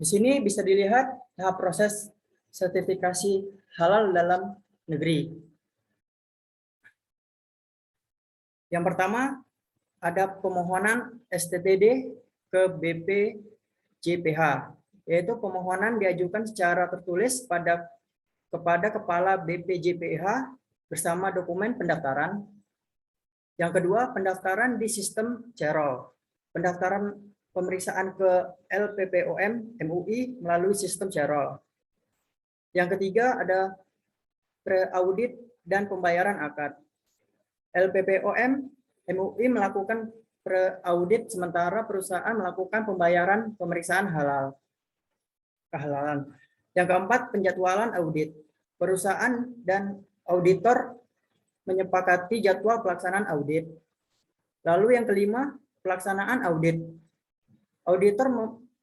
Di sini bisa dilihat tahap proses sertifikasi halal dalam negeri. Yang pertama, ada pemohonan STTD ke BPJPH, yaitu pemohonan diajukan secara tertulis kepada Kepala BPJPH bersama dokumen pendaftaran. Yang kedua, pendaftaran di sistem CEROL. Pendaftaran pemeriksaan ke LPPOM MUI melalui sistem CEROL. Yang ketiga, ada pre-audit dan pembayaran akad. LPPOM MUI melakukan pre-audit sementara perusahaan melakukan pembayaran pemeriksaan kehalalan. Yang keempat, penjadwalan audit. Perusahaan dan auditor menyepakati jadwal pelaksanaan audit. Lalu yang kelima, pelaksanaan audit. Auditor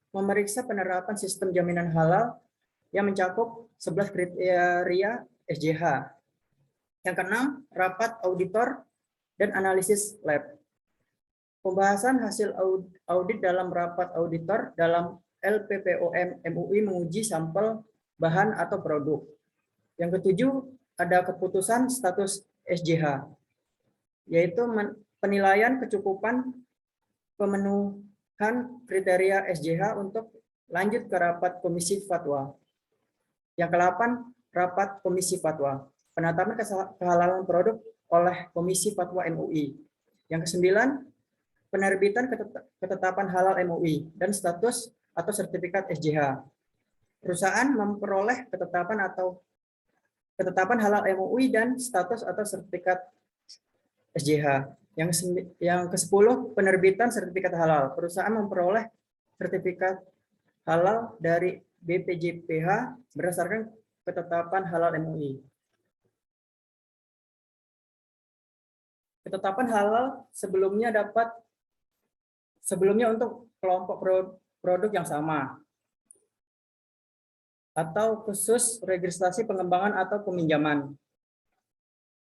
memeriksa penerapan sistem jaminan halal yang mencakup 11 kriteria SJH. Yang keenam, rapat auditor dan analisis lab. Pembahasan hasil audit dalam rapat auditor dalam LPPOM MUI menguji sampel bahan atau produk. Yang ketujuh, ada keputusan status SJH, yaitu penilaian kecukupan pemenuhan kriteria SJH untuk lanjut ke rapat Komisi Fatwa. Yang ke-8, rapat Komisi Fatwa, penetapan kehalalan produk oleh Komisi Fatwa MUI. Yang ke-9, penerbitan ketetapan halal MUI dan status atau sertifikat SJH. Perusahaan memperoleh ketetapan halal MUI dan status atau sertifikat SJH. Yang ke-10, penerbitan sertifikat halal. Perusahaan memperoleh sertifikat halal dari BPJPH berdasarkan ketetapan halal MUI. Ketetapan halal sebelumnya untuk kelompok produk yang sama atau khusus registrasi pengembangan atau peminjaman.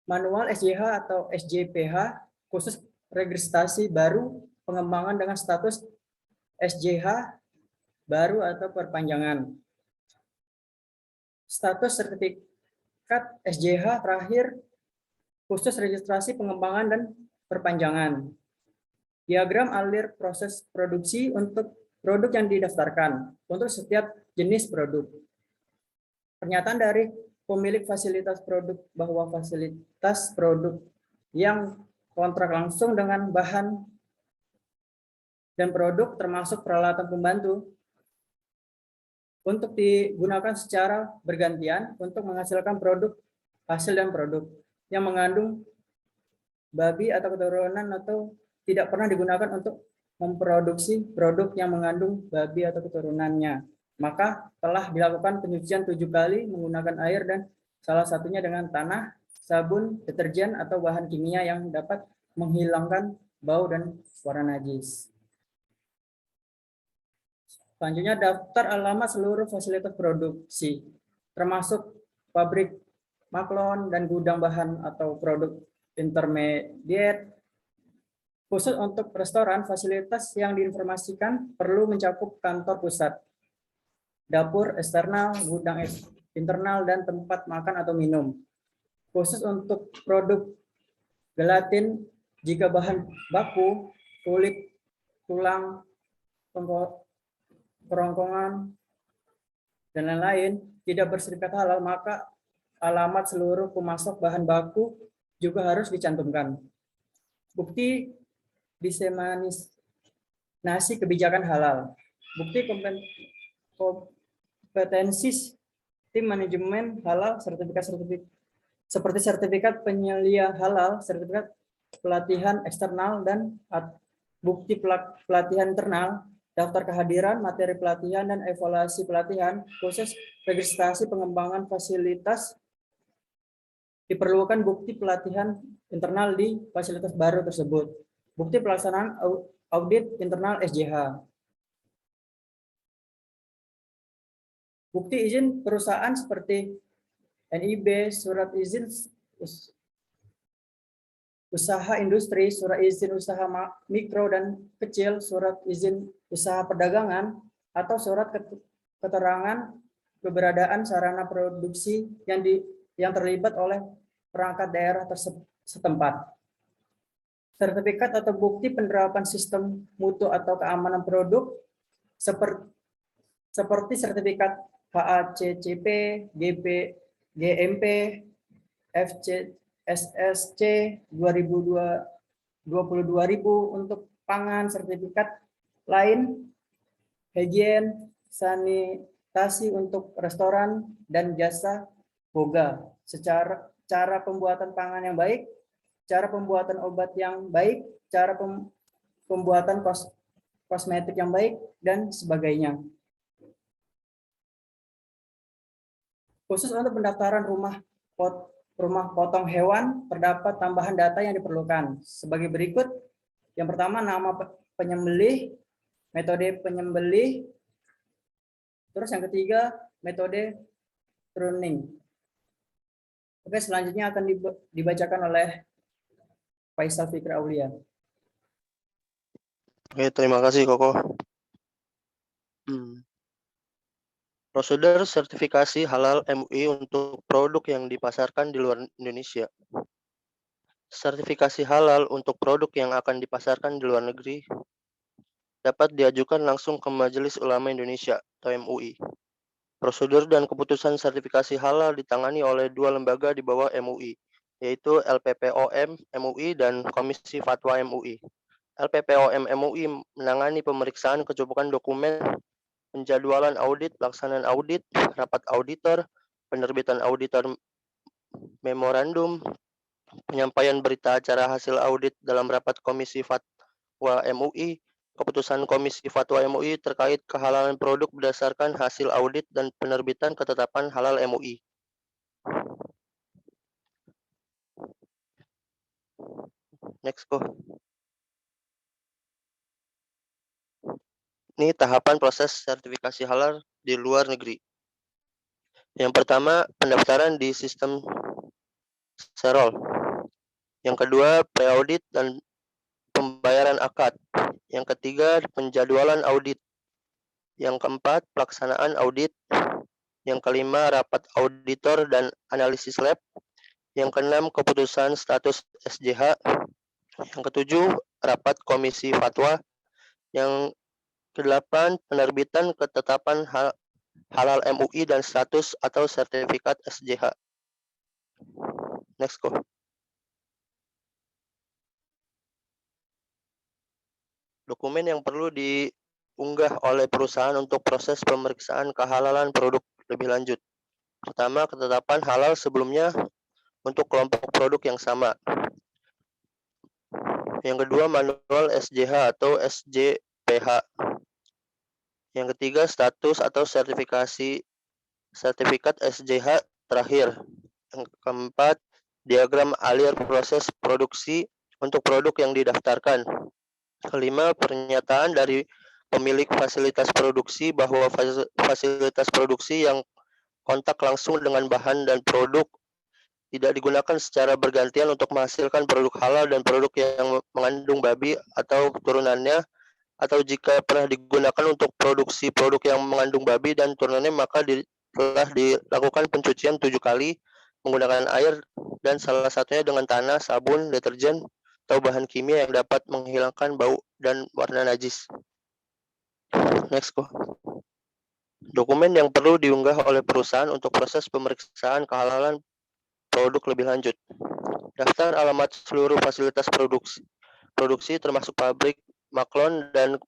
Manual SJH atau SJPH khusus registrasi baru pengembangan dengan status SJH baru atau perpanjangan. Status sertifikat SJH terakhir khusus registrasi pengembangan dan perpanjangan. Diagram alir proses produksi untuk produk yang didaftarkan untuk setiap jenis produk. Pernyataan dari pemilik fasilitas produk bahwa fasilitas produk yang kontrak langsung dengan bahan dan produk termasuk peralatan pembantu untuk digunakan secara bergantian untuk menghasilkan hasil dan produk yang mengandung babi atau keturunan atau tidak pernah digunakan untuk memproduksi produk yang mengandung babi atau keturunannya. Maka telah dilakukan penyucian 7 kali menggunakan air dan salah satunya dengan tanah, sabun, deterjen atau bahan kimia yang dapat menghilangkan bau dan warna najis. Selanjutnya daftar alamat seluruh fasilitas produksi, termasuk pabrik maklon dan gudang bahan atau produk intermediate. Khusus untuk restoran, fasilitas yang diinformasikan perlu mencakup kantor pusat, dapur eksternal, gudang internal, dan tempat makan atau minum. Khusus untuk produk gelatin, jika bahan baku, kulit, tulang, kerongkongan, dan lain-lain tidak bersertifikat halal, maka alamat seluruh pemasok bahan baku juga harus dicantumkan. Bukti diseminasi kebijakan halal. Bukti kompetensi tim manajemen halal, sertifikat seperti sertifikat penyelia halal, sertifikat pelatihan eksternal, dan bukti pelatihan internal, daftar kehadiran, materi pelatihan, dan evaluasi pelatihan, khusus registrasi pengembangan fasilitas. Diperlukan bukti pelatihan internal di fasilitas baru tersebut. Bukti pelaksanaan audit internal SJH. Bukti izin perusahaan seperti NIB, surat izin usaha industri, surat izin usaha mikro dan kecil, surat izin usaha perdagangan, atau surat keterangan keberadaan sarana produksi yang terlibat oleh perangkat daerah setempat. Sertifikat atau bukti penerapan sistem mutu atau keamanan produk seperti sertifikat HACCP, GMP, FSSC 22.000 untuk pangan, sertifikat lain, higien, sanitasi untuk restoran, dan jasa boga. Cara pembuatan pangan yang baik, cara pembuatan obat yang baik, cara pembuatan kosmetik yang baik, dan sebagainya. Khusus untuk pendaftaran rumah potong hewan, terdapat tambahan data yang diperlukan sebagai berikut. Yang pertama, nama penyembelih, metode penyembelih, terus yang ketiga, metode pruning. Oke, selanjutnya akan dibacakan oleh Faisal Fikri Aulia. Oke, terima kasih Koko. Prosedur sertifikasi halal MUI untuk produk yang dipasarkan di luar Indonesia. Sertifikasi halal untuk produk yang akan dipasarkan di luar negeri dapat diajukan langsung ke Majelis Ulama Indonesia atau MUI. Prosedur dan keputusan sertifikasi halal ditangani oleh dua lembaga di bawah MUI, yaitu LPPOM MUI dan Komisi Fatwa MUI. LPPOM MUI menangani pemeriksaan kecukupan dokumen, penjadwalan audit, pelaksanaan audit, rapat auditor, penerbitan auditor memorandum, penyampaian berita acara hasil audit dalam rapat Komisi Fatwa MUI, keputusan Komisi Fatwa MUI terkait kehalalan produk berdasarkan hasil audit, dan penerbitan ketetapan halal MUI. Next, Ko. Ini tahapan proses sertifikasi halal di luar negeri. Yang pertama, pendaftaran di sistem Serol. Yang kedua, pre-audit dan pembayaran akad. Yang ketiga, penjadwalan audit. Yang keempat, pelaksanaan audit. Yang kelima, rapat auditor dan analisis lab. Yang keenam, keputusan status SJH. Yang ketujuh, rapat komisi fatwa. Yang kedelapan, penerbitan ketetapan halal MUI dan status atau sertifikat SJH. Next, Ko. Dokumen yang perlu diunggah oleh perusahaan untuk proses pemeriksaan kehalalan produk lebih lanjut. Pertama, ketetapan halal sebelumnya untuk kelompok produk yang sama. Yang kedua, manual SJH atau SJPH. Yang ketiga, status atau sertifikat SJH terakhir. Yang keempat, diagram alir proses produksi untuk produk yang didaftarkan. Kelima, pernyataan dari pemilik fasilitas produksi bahwa fasilitas produksi yang kontak langsung dengan bahan dan produk tidak digunakan secara bergantian untuk menghasilkan produk halal dan produk yang mengandung babi atau turunannya, atau jika pernah digunakan untuk produksi produk yang mengandung babi dan turunannya, maka telah dilakukan pencucian 7 kali menggunakan air dan salah satunya dengan tanah, sabun, deterjen, atau bahan kimia yang dapat menghilangkan bau dan warna najis. Next, kok. Dokumen yang perlu diunggah oleh perusahaan untuk proses pemeriksaan kehalalan produk lebih lanjut. Daftar alamat seluruh fasilitas produksi termasuk pabrik, maklon, dan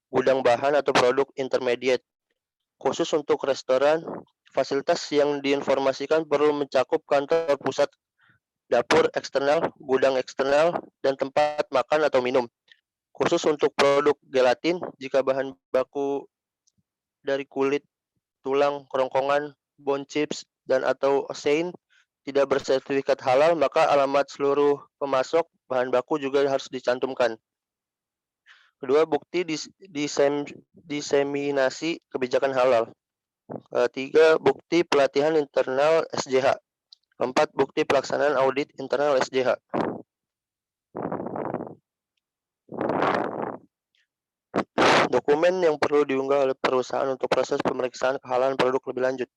gudang bahan atau produk intermediate. Khusus untuk restoran, fasilitas yang diinformasikan perlu mencakup kantor pusat, dapur eksternal, gudang eksternal, dan tempat makan atau minum. Khusus untuk produk gelatin, jika bahan baku dari kulit, tulang, kerongkongan, bone chips, dan atau osein tidak bersertifikat halal, maka alamat seluruh pemasok bahan baku juga harus dicantumkan. Kedua, bukti diseminasi kebijakan halal. Ketiga, bukti pelatihan internal SJH. Keempat, bukti pelaksanaan audit internal SJH. Dokumen yang perlu diunggah oleh perusahaan untuk proses pemeriksaan kehalalan produk lebih lanjut.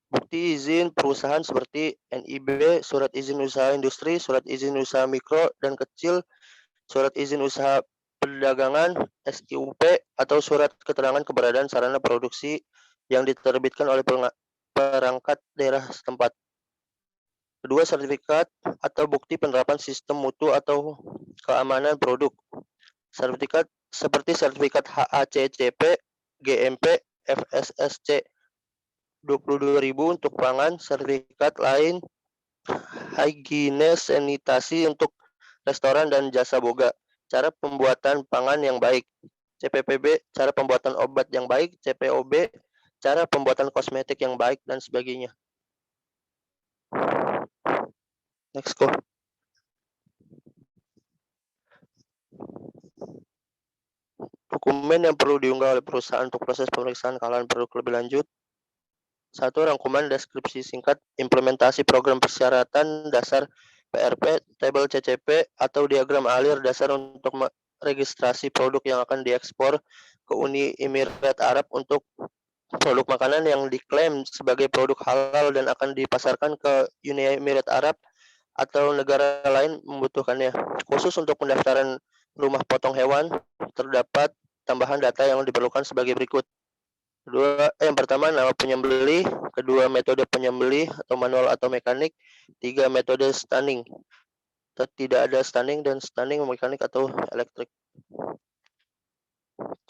Bukti izin perusahaan seperti NIB, surat izin usaha industri, surat izin usaha mikro dan kecil, surat izin usaha perdagangan, SIUP, atau surat keterangan keberadaan sarana produksi yang diterbitkan oleh perangkat daerah setempat. Kedua, sertifikat atau bukti penerapan sistem mutu atau keamanan produk. Sertifikat seperti sertifikat HACCP, GMP, FSSC 22.000 untuk pangan, sertifikat lain higiene sanitasi untuk restoran dan jasa boga, cara pembuatan pangan yang baik, CPPB, cara pembuatan obat yang baik, CPOB, cara pembuatan kosmetik yang baik, dan sebagainya. Next, go. Dokumen yang perlu diunggah oleh perusahaan untuk proses pemeriksaan kehalalan produk lebih lanjut. 1. Rangkuman deskripsi singkat implementasi program persyaratan dasar PRP, tabel CCP, atau diagram alir dasar untuk registrasi produk yang akan diekspor ke Uni Emirat Arab untuk produk makanan yang diklaim sebagai produk halal dan akan dipasarkan ke Uni Emirat Arab atau negara lain membutuhkannya. Khusus untuk pendaftaran rumah potong hewan, terdapat tambahan data yang diperlukan sebagai berikut. Yang pertama, nama penyembelih. Kedua, metode penyembelih atau manual atau mekanik. 3, metode stunning. Tidak ada stunning dan stunning mekanik atau elektrik.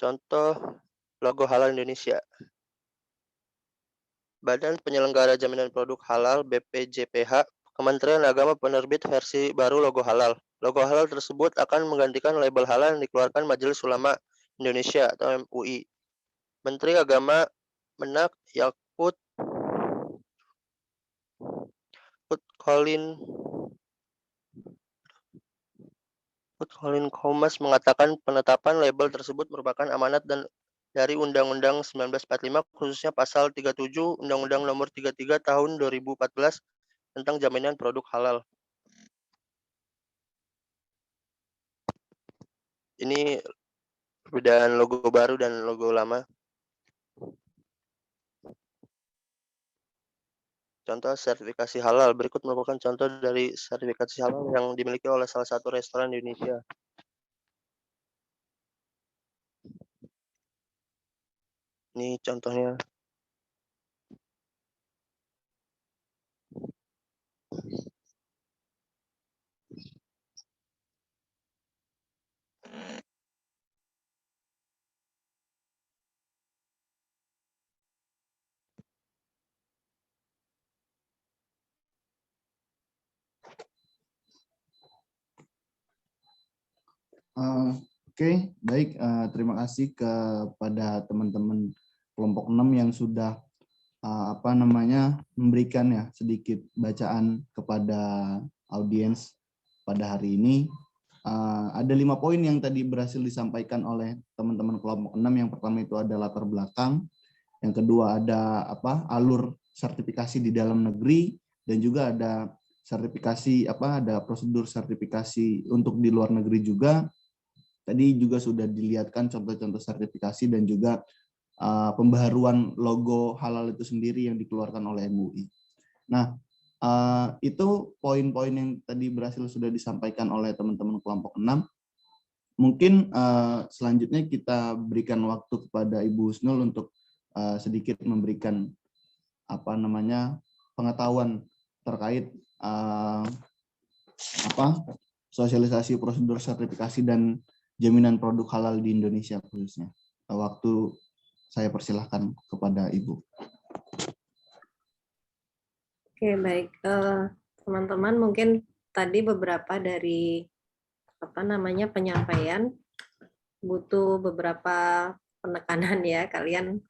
Contoh logo halal Indonesia. Badan Penyelenggara Jaminan Produk Halal BPJPH, Kementerian Agama penerbit versi baru logo halal. Logo halal tersebut akan menggantikan label halal yang dikeluarkan Majelis Ulama Indonesia atau MUI. Menteri Agama Menak Yakut Colin Khomas mengatakan penetapan label tersebut merupakan amanat dan dari Undang-Undang 1945, khususnya Pasal 37 Undang-Undang Nomor 33 Tahun 2014 tentang jaminan produk halal. Ini perbedaan logo baru dan logo lama. Contoh sertifikasi halal. Berikut merupakan contoh dari sertifikasi halal yang dimiliki oleh salah satu restoran di Indonesia. Ini contohnya. Oke, baik. Terima kasih kepada teman-teman kelompok 6 yang sudah memberikan ya sedikit bacaan kepada audiens pada hari ini. Ada 5 poin yang tadi berhasil disampaikan oleh teman-teman kelompok 6. Yang pertama itu ada latar belakang, yang kedua ada alur sertifikasi di dalam negeri, dan juga ada sertifikasi ada prosedur sertifikasi untuk di luar negeri juga. Tadi juga sudah dilihatkan contoh-contoh sertifikasi dan juga pembaharuan logo halal itu sendiri yang dikeluarkan oleh MUI. Nah, itu poin-poin yang tadi berhasil sudah disampaikan oleh teman-teman kelompok 6. Mungkin selanjutnya kita berikan waktu kepada Ibu Husnul untuk sedikit memberikan pengetahuan terkait sosialisasi prosedur sertifikasi dan jaminan produk halal di Indonesia khususnya. Waktu saya persilahkan kepada Ibu. Oke, baik. Teman-teman, mungkin tadi beberapa dari penyampaian butuh beberapa penekanan ya. Kalian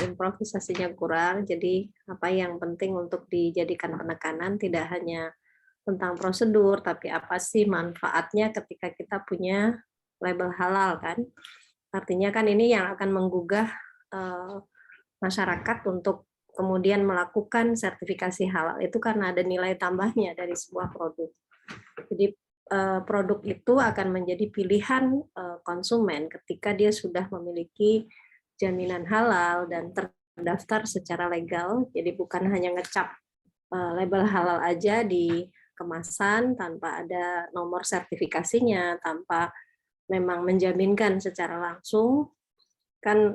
improvisasinya kurang, jadi apa yang penting untuk dijadikan penekanan tidak hanya tentang prosedur, tapi apa sih manfaatnya ketika kita punya label halal kan. Artinya kan ini yang akan menggugah masyarakat untuk kemudian melakukan sertifikasi halal itu karena ada nilai tambahnya dari sebuah produk. Jadi produk itu akan menjadi pilihan konsumen ketika dia sudah memiliki jaminan halal dan terdaftar secara legal. Jadi bukan hanya ngecap label halal aja di kemasan tanpa ada nomor sertifikasinya, tanpa memang menjaminkan secara langsung. Kan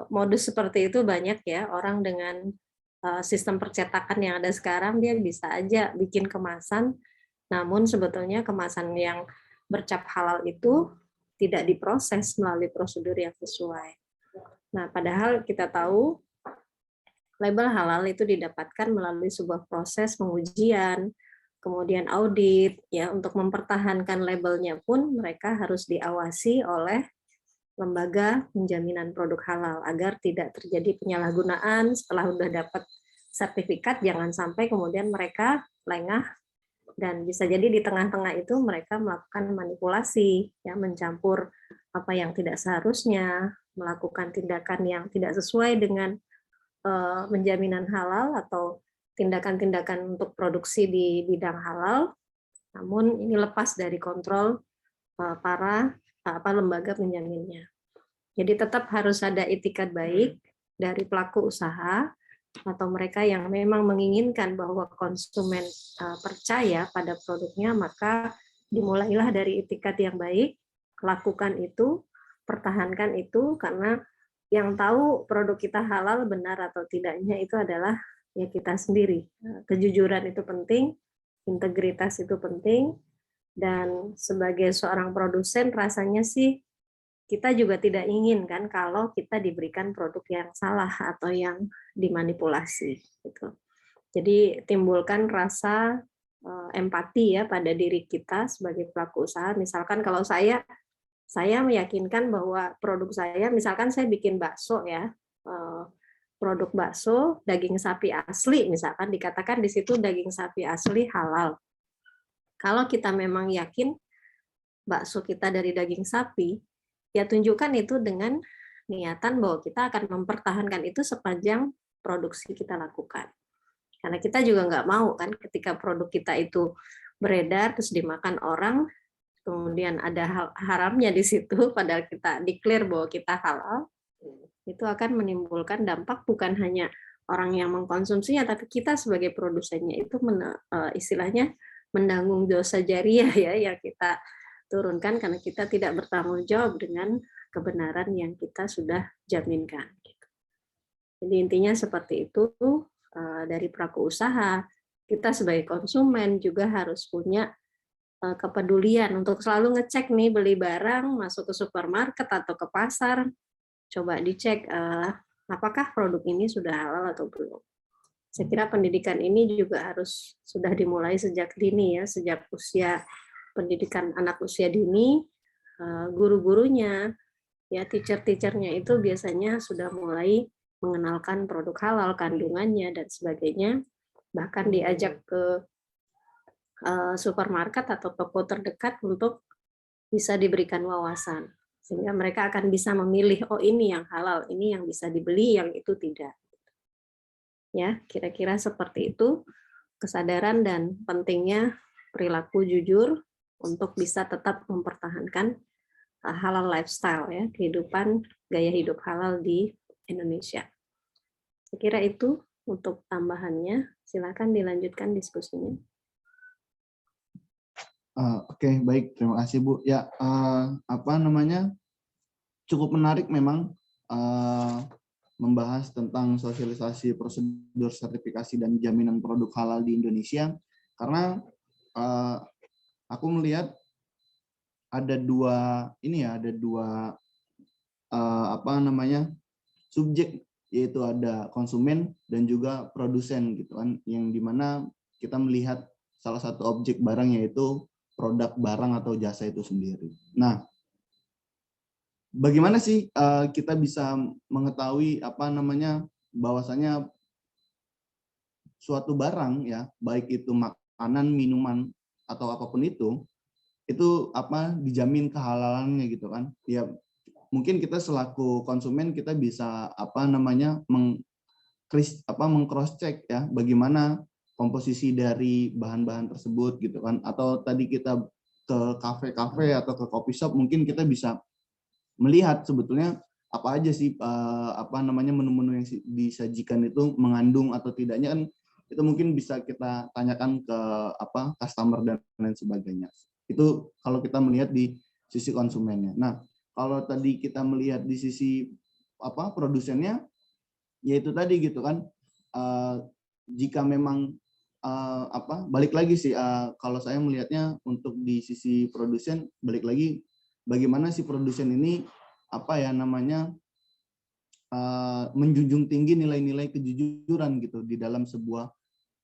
modus seperti itu banyak ya, orang dengan sistem percetakan yang ada sekarang dia bisa aja bikin kemasan, namun sebetulnya kemasan yang bercap halal itu tidak diproses melalui prosedur yang sesuai. Nah, padahal kita tahu label halal itu didapatkan melalui sebuah proses pengujian, kemudian audit, ya untuk mempertahankan labelnya pun mereka harus diawasi oleh lembaga penjaminan produk halal agar tidak terjadi penyalahgunaan setelah sudah dapat sertifikat, jangan sampai kemudian mereka lengah dan bisa jadi di tengah-tengah itu mereka melakukan manipulasi, ya mencampur apa yang tidak seharusnya, melakukan tindakan yang tidak sesuai dengan penjaminan halal atau tindakan-tindakan untuk produksi di bidang halal, namun ini lepas dari kontrol para lembaga penjaminnya. Jadi tetap harus ada itikat baik dari pelaku usaha atau mereka yang memang menginginkan bahwa konsumen percaya pada produknya, maka dimulailah dari itikat yang baik, lakukan itu, pertahankan itu, karena yang tahu produk kita halal benar atau tidaknya itu adalah ya kita sendiri. Kejujuran itu penting, integritas itu penting, dan sebagai seorang produsen rasanya sih kita juga tidak ingin kan kalau kita diberikan produk yang salah atau yang dimanipulasi gitu. Jadi timbulkan rasa empati ya pada diri kita sebagai pelaku usaha. Misalkan kalau saya meyakinkan bahwa produk saya, misalkan saya bikin bakso ya, produk bakso daging sapi asli, misalkan dikatakan di situ daging sapi asli halal. Kalau kita memang yakin bakso kita dari daging sapi, ya tunjukkan itu dengan niatan bahwa kita akan mempertahankan itu sepanjang produksi kita lakukan. Karena kita juga nggak mau kan ketika produk kita itu beredar terus dimakan orang, kemudian ada haramnya di situ, padahal kita declare bahwa kita halal, itu akan menimbulkan dampak bukan hanya orang yang mengkonsumsinya, tapi kita sebagai produsennya itu istilahnya menanggung dosa jariah ya yang kita turunkan karena kita tidak bertanggung jawab dengan kebenaran yang kita sudah jaminkan. Jadi intinya seperti itu, dari pelaku usaha, kita sebagai konsumen juga harus punya kepedulian untuk selalu ngecek nih beli barang masuk ke supermarket atau ke pasar, coba dicek apakah produk ini sudah halal atau belum. Saya kira pendidikan ini juga harus sudah dimulai sejak dini ya, sejak usia pendidikan anak usia dini, guru-gurunya, ya teacher-teachernya itu biasanya sudah mulai mengenalkan produk halal, kandungannya dan sebagainya, bahkan diajak ke supermarket atau toko terdekat untuk bisa diberikan wawasan, sehingga mereka akan bisa memilih, oh ini yang halal, ini yang bisa dibeli, yang itu tidak. Ya, kira-kira seperti itu kesadaran dan pentingnya perilaku jujur untuk bisa tetap mempertahankan halal lifestyle, ya, kehidupan gaya hidup halal di Indonesia. Saya kira itu untuk tambahannya. Silakan dilanjutkan diskusinya. Oke, baik, terima kasih Bu. Ya, cukup menarik memang membahas tentang sosialisasi prosedur sertifikasi dan jaminan produk halal di Indonesia, karena aku melihat ada dua subjek, yaitu ada konsumen dan juga produsen gitu kan, yang dimana kita melihat salah satu objek barang yaitu produk barang atau jasa itu sendiri. Nah, bagaimana sih kita bisa mengetahui bahwasanya suatu barang, ya, baik itu makanan, minuman atau apapun itu dijamin kehalalannya gitu kan? Ya, mungkin kita selaku konsumen kita bisa meng-cross check, ya, bagaimana komposisi dari bahan-bahan tersebut gitu kan, atau tadi kita ke kafe-kafe atau ke coffee shop, mungkin kita bisa melihat sebetulnya apa aja sih menu-menu yang disajikan itu mengandung atau tidaknya, kan itu mungkin bisa kita tanyakan ke customer dan lain sebagainya. Itu kalau kita melihat di sisi konsumennya. Nah, kalau tadi kita melihat di sisi produsennya, yaitu tadi gitu kan, jika memang balik lagi sih, kalau saya melihatnya untuk di sisi produsen, balik lagi bagaimana si produsen ini menjunjung tinggi nilai-nilai kejujuran gitu di dalam sebuah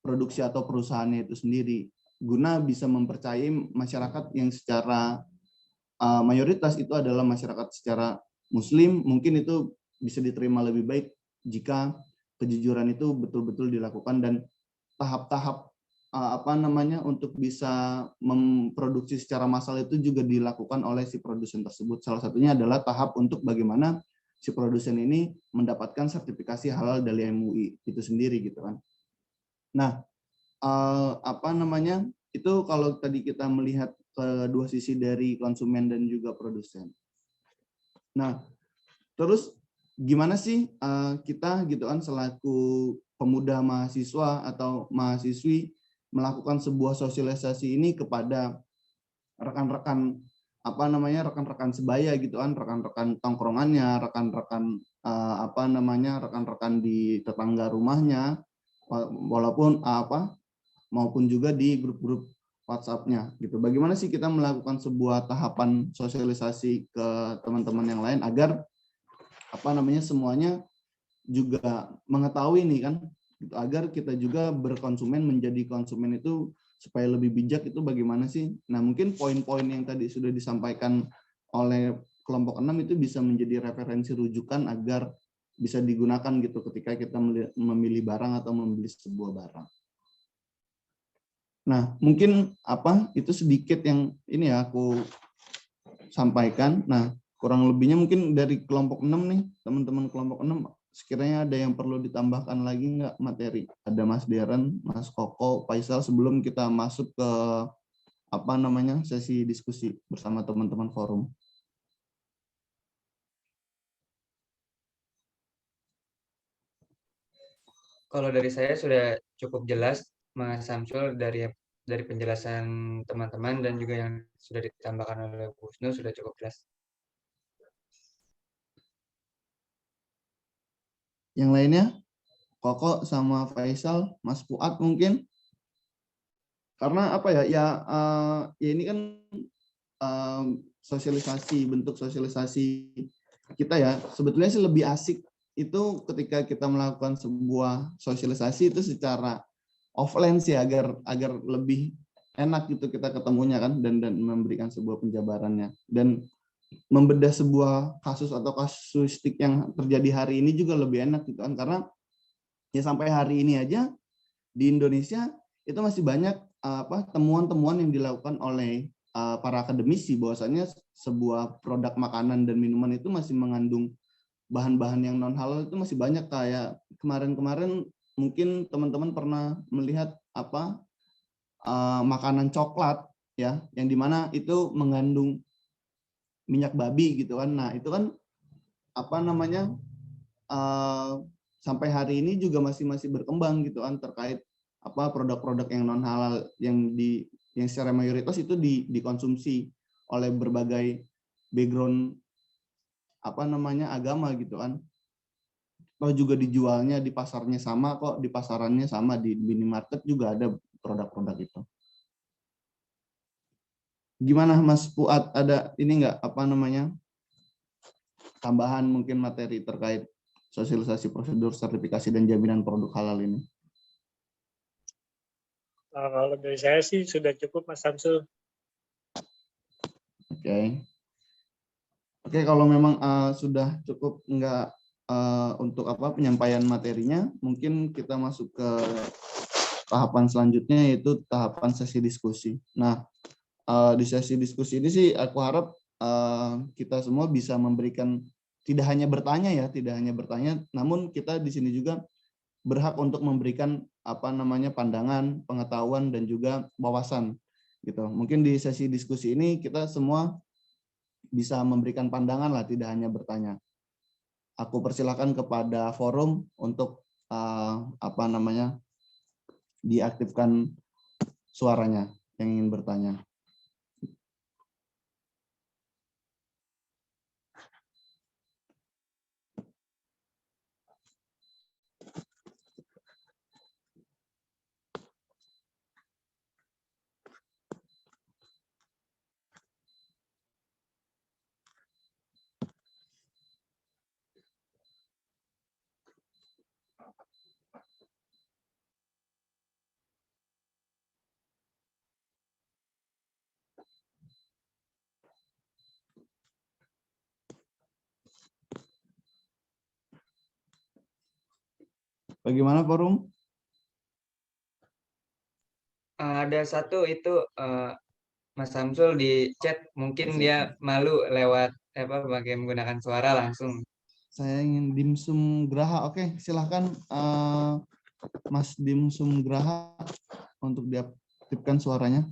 produksi atau perusahaannya itu sendiri, guna bisa mempercayai masyarakat yang secara mayoritas itu adalah masyarakat secara Muslim. Mungkin itu bisa diterima lebih baik jika kejujuran itu betul-betul dilakukan, dan tahap-tahap untuk bisa memproduksi secara massal itu juga dilakukan oleh si produsen tersebut. Salah satunya adalah tahap untuk bagaimana si produsen ini mendapatkan sertifikasi halal dari MUI itu sendiri gitu kan. Nah, itu kalau tadi kita melihat kedua sisi dari konsumen dan juga produsen. Nah, terus gimana sih kita gitu kan selaku pemuda mahasiswa atau mahasiswi melakukan sebuah sosialisasi ini kepada rekan-rekan rekan-rekan sebaya gitu kan, rekan-rekan tongkrongannya, rekan-rekan rekan-rekan di tetangga rumahnya, walaupun maupun juga di grup-grup WhatsApp-nya gitu. Bagaimana sih kita melakukan sebuah tahapan sosialisasi ke teman-teman yang lain agar semuanya juga mengetahui nih kan, gitu, agar kita juga berkonsumen menjadi konsumen itu supaya lebih bijak itu bagaimana sih. Nah, mungkin poin-poin yang tadi sudah disampaikan oleh kelompok 6 itu bisa menjadi referensi rujukan agar bisa digunakan gitu ketika kita memilih barang atau membeli sebuah barang. Nah, mungkin itu sedikit yang ini ya aku sampaikan. Nah, kurang lebihnya mungkin dari kelompok 6 nih, teman-teman kelompok 6, sekiranya ada yang perlu ditambahkan lagi nggak materi? Ada Mas Deren, Mas Koko, Faisal, sebelum kita masuk ke sesi diskusi bersama teman-teman forum. Kalau dari saya sudah cukup jelas, Mas Samsul, dari penjelasan teman-teman dan juga yang sudah ditambahkan oleh Bu Husnu sudah cukup jelas. Yang lainnya, Koko sama Faisal, Mas Fuad mungkin, karena ini kan bentuk sosialisasi kita ya, sebetulnya sih lebih asik itu ketika kita melakukan sebuah sosialisasi itu secara offline sih, agar lebih enak gitu kita ketemunya kan, dan memberikan sebuah penjabarannya. Dan membedah sebuah kasus atau kasusistik yang terjadi hari ini juga lebih enak gitu kan, karena ya sampai hari ini aja di Indonesia itu masih banyak temuan-temuan yang dilakukan oleh para akademisi bahwasanya sebuah produk makanan dan minuman itu masih mengandung bahan-bahan yang non halal. Itu masih banyak. Kayak kemarin-kemarin mungkin teman-teman pernah melihat makanan coklat ya, yang dimana itu mengandung minyak babi gitu kan. Nah itu kan sampai hari ini juga masih berkembang gitu kan, terkait produk-produk yang non halal yang secara mayoritas itu dikonsumsi oleh berbagai background agama gitu kan. Toh juga dijualnya di pasarnya sama kok, di pasarannya sama, di minimarket juga ada produk-produk itu. Gimana Mas Fuad, ada ini enggak tambahan mungkin materi terkait sosialisasi prosedur sertifikasi dan jaminan produk halal ini? Kalau dari saya sih sudah cukup, Mas Samsul. Oke, kalau memang sudah cukup enggak untuk penyampaian materinya, mungkin kita masuk ke tahapan selanjutnya, yaitu tahapan sesi diskusi. Nah, di sesi diskusi ini sih aku harap kita semua bisa memberikan, tidak hanya bertanya, namun kita di sini juga berhak untuk memberikan pandangan, pengetahuan dan juga wawasan gitu. Mungkin di sesi diskusi ini kita semua bisa memberikan pandangan lah, tidak hanya bertanya. Aku persilakan kepada forum untuk diaktifkan suaranya yang ingin bertanya. Bagaimana forum? Ada satu itu Mas Samsul di chat, mungkin dia malu lewat pakai menggunakan suara langsung. Saya ingin Dimsum Graha. Oke, silahkan Mas Dimsum Graha untuk diaktifkan suaranya.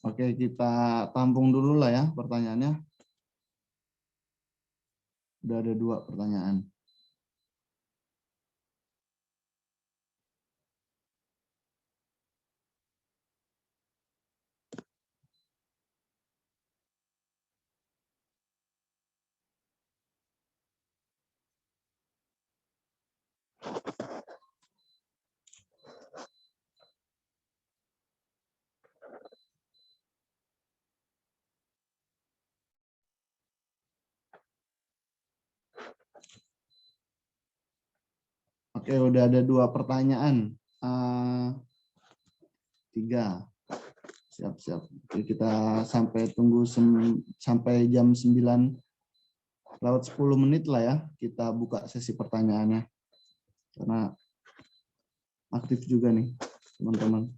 Oke, kita tampung dulu lah ya pertanyaannya. Udah ada 2 pertanyaan. Oke, udah ada 2 pertanyaan. 3. Siap. Oke, kita tunggu sampai jam 9:10 lah ya. Kita buka sesi pertanyaannya. Karena aktif juga nih, teman-teman.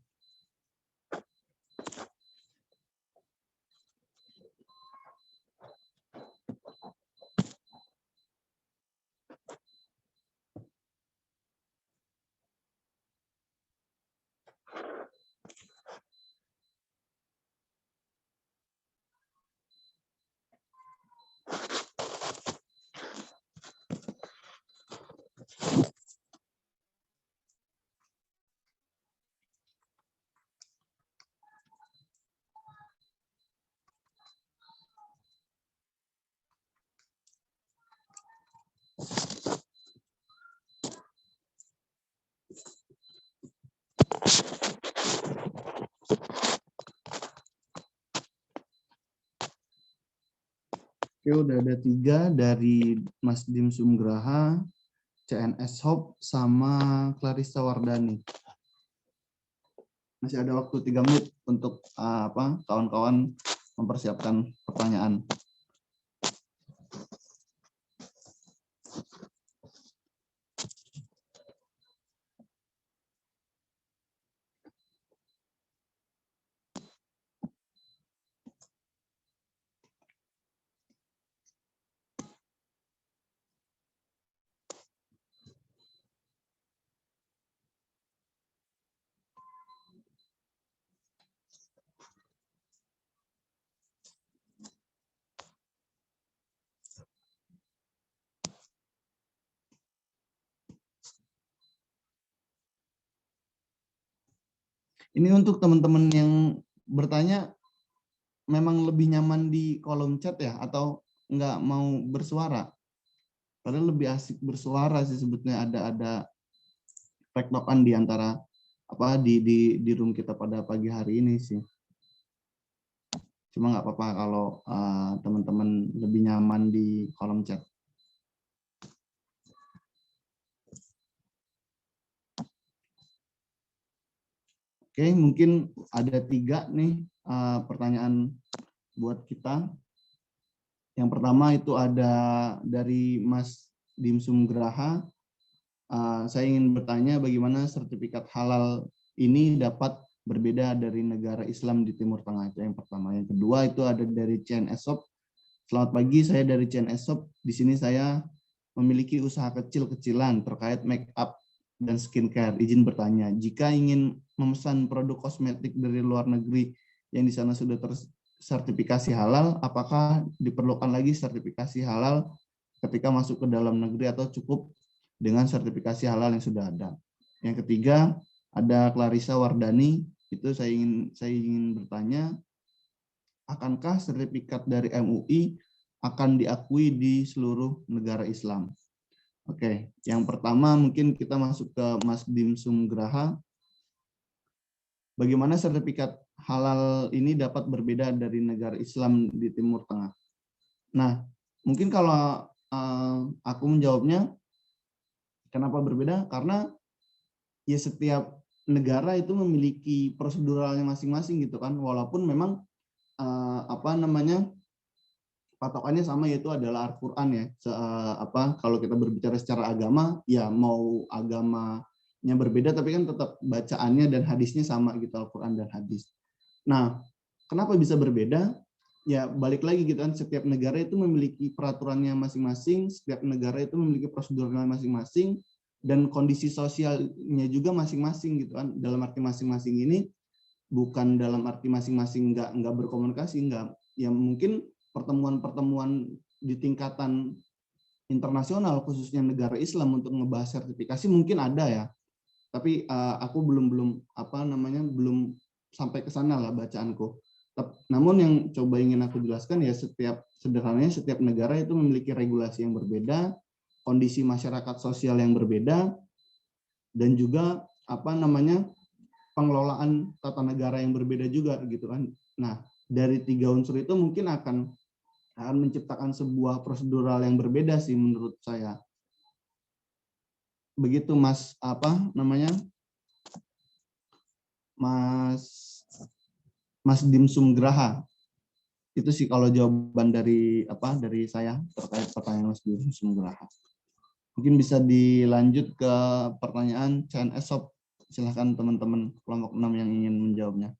Oke, udah ada 3 dari Mas Dimsum Graha, CNS Hop, sama Clarissa Wardani. Masih ada waktu 3 menit untuk kawan-kawan mempersiapkan pertanyaan. Ini untuk teman-teman yang bertanya, memang lebih nyaman di kolom chat ya, atau nggak mau bersuara? Padahal lebih asik bersuara sih sebetulnya, ada tektokan di antara di room kita pada pagi hari ini sih. Cuma nggak apa-apa kalau teman-teman lebih nyaman di kolom chat. Oke, mungkin ada 3 nih pertanyaan buat kita. Yang pertama itu ada dari Mas Dimsum Graha. Saya ingin bertanya bagaimana sertifikat halal ini dapat berbeda dari negara Islam di Timur Tengah. Itu yang pertama. Yang kedua itu ada dari Chen Esop. Selamat pagi, saya dari Chen Esop. Di sini saya memiliki usaha kecil-kecilan terkait make up dan skincare. Izin bertanya, jika ingin memesan produk kosmetik dari luar negeri yang di sana sudah tersertifikasi halal, apakah diperlukan lagi sertifikasi halal ketika masuk ke dalam negeri atau cukup dengan sertifikasi halal yang sudah ada? Yang ketiga, ada Clarissa Wardani, itu saya ingin bertanya, akankah sertifikat dari MUI akan diakui di seluruh negara Islam? Oke, yang pertama mungkin kita masuk ke Mas Dimsum Graha. Bagaimana sertifikat halal ini dapat berbeda dari negara Islam di Timur Tengah? Nah, mungkin kalau aku menjawabnya, kenapa berbeda? Karena ya setiap negara itu memiliki proseduralnya masing-masing gitu kan. Walaupun memang patokannya sama, yaitu adalah Al-Quran ya. Kalau kita berbicara secara agama, ya mau agamanya berbeda, tapi kan tetap bacaannya dan hadisnya sama gitu, Al-Quran dan hadis. Nah, kenapa bisa berbeda? Ya balik lagi gitu kan, setiap negara itu memiliki peraturannya masing-masing, setiap negara itu memiliki prosedurnya masing-masing, dan kondisi sosialnya juga masing-masing gitu kan. Dalam arti masing-masing ini bukan dalam arti masing-masing nggak berkomunikasi, nggak. Ya mungkin pertemuan-pertemuan di tingkatan internasional khususnya negara Islam untuk ngebahas sertifikasi mungkin ada ya, tapi aku belum sampai ke sana lah bacaanku. Namun yang coba ingin aku jelaskan ya, sederhananya setiap negara itu memiliki regulasi yang berbeda, kondisi masyarakat sosial yang berbeda, dan juga pengelolaan tata negara yang berbeda juga gitu kan. Nah, dari 3 unsur itu mungkin akan menciptakan sebuah prosedural yang berbeda sih menurut saya. Begitu Mas Mas Dimsum Graha. Itu sih kalau jawaban dari saya terkait pertanyaan Mas Dimsum Graha. Mungkin bisa dilanjut ke pertanyaan CNSOP. Silahkan teman-teman kelompok 6 yang ingin menjawabnya.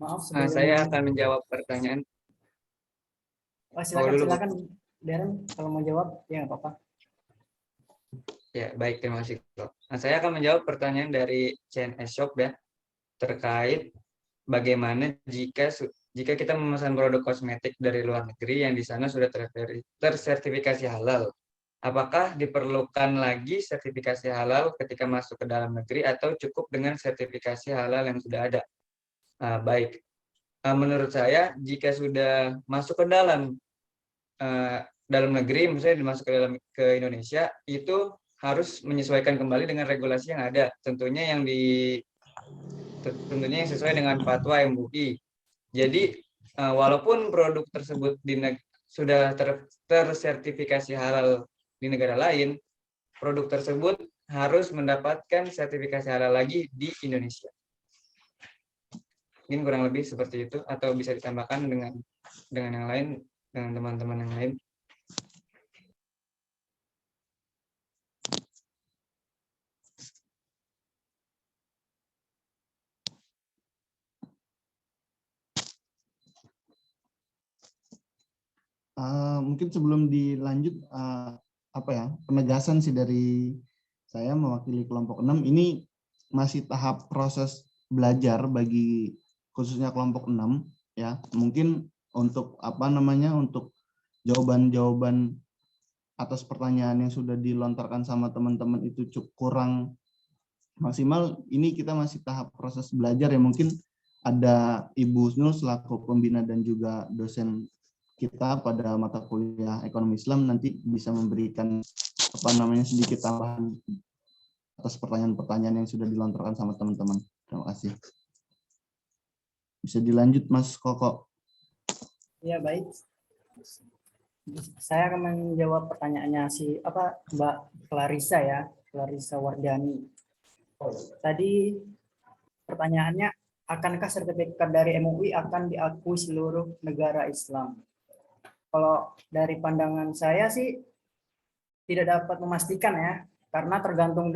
Maaf Saya sebelum akan menjawab pertanyaan. silakan dulu, Bu. silakan Darren kalau mau jawab ya nggak apa-apa. Ya, baik, terima kasih, Kak. Nah, saya akan menjawab pertanyaan dari CNS Shop ya, terkait bagaimana jika kita memesan produk kosmetik dari luar negeri yang di sana sudah tersertifikasi halal. Apakah diperlukan lagi sertifikasi halal ketika masuk ke dalam negeri atau cukup dengan sertifikasi halal yang sudah ada? Baik, menurut saya jika sudah masuk ke dalam negeri, misalnya dimasuk ke Indonesia, itu harus menyesuaikan kembali dengan regulasi yang ada. Tentunya yang sesuai dengan fatwa MUI. Jadi walaupun produk tersebut sudah tersertifikasi halal di negara lain, produk tersebut harus mendapatkan sertifikasi halal lagi di Indonesia. Mungkin kurang lebih seperti itu, atau bisa ditambahkan dengan yang lain, dengan teman-teman yang lain. Mungkin sebelum dilanjut, penegasan sih dari saya mewakili kelompok 6, ini masih tahap proses belajar bagi khususnya kelompok 6 ya. Mungkin untuk untuk jawaban-jawaban atas pertanyaan yang sudah dilontarkan sama teman-teman itu cukup kurang maksimal. Ini kita masih tahap proses belajar ya. Mungkin ada Ibu Snul selaku pembina dan juga dosen kita pada mata kuliah ekonomi Islam nanti bisa memberikan sedikit tambahan atas pertanyaan-pertanyaan yang sudah dilontarkan sama teman-teman. Terima kasih. Bisa dilanjut Mas Koko. Ya baik. Saya akan menjawab pertanyaannya Mbak Clarissa ya, Clarissa Wardani. Tadi pertanyaannya, akankah sertifikat dari MUI akan diakui seluruh negara Islam? Kalau dari pandangan saya sih tidak dapat memastikan ya, karena tergantung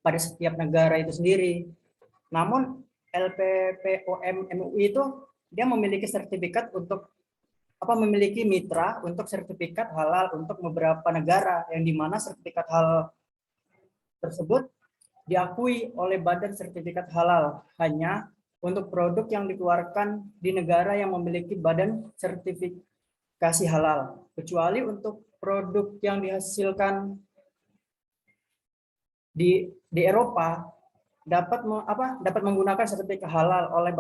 pada setiap negara itu sendiri. Namun LPPOM MUI itu dia memiliki sertifikat untuk memiliki mitra untuk sertifikat halal untuk beberapa negara, yang dimana sertifikat halal tersebut diakui oleh Badan Sertifikat Halal hanya untuk produk yang dikeluarkan di negara yang memiliki badan sertifikasi halal, kecuali untuk produk yang dihasilkan di Eropa dapat menggunakan sertifikat halal oleh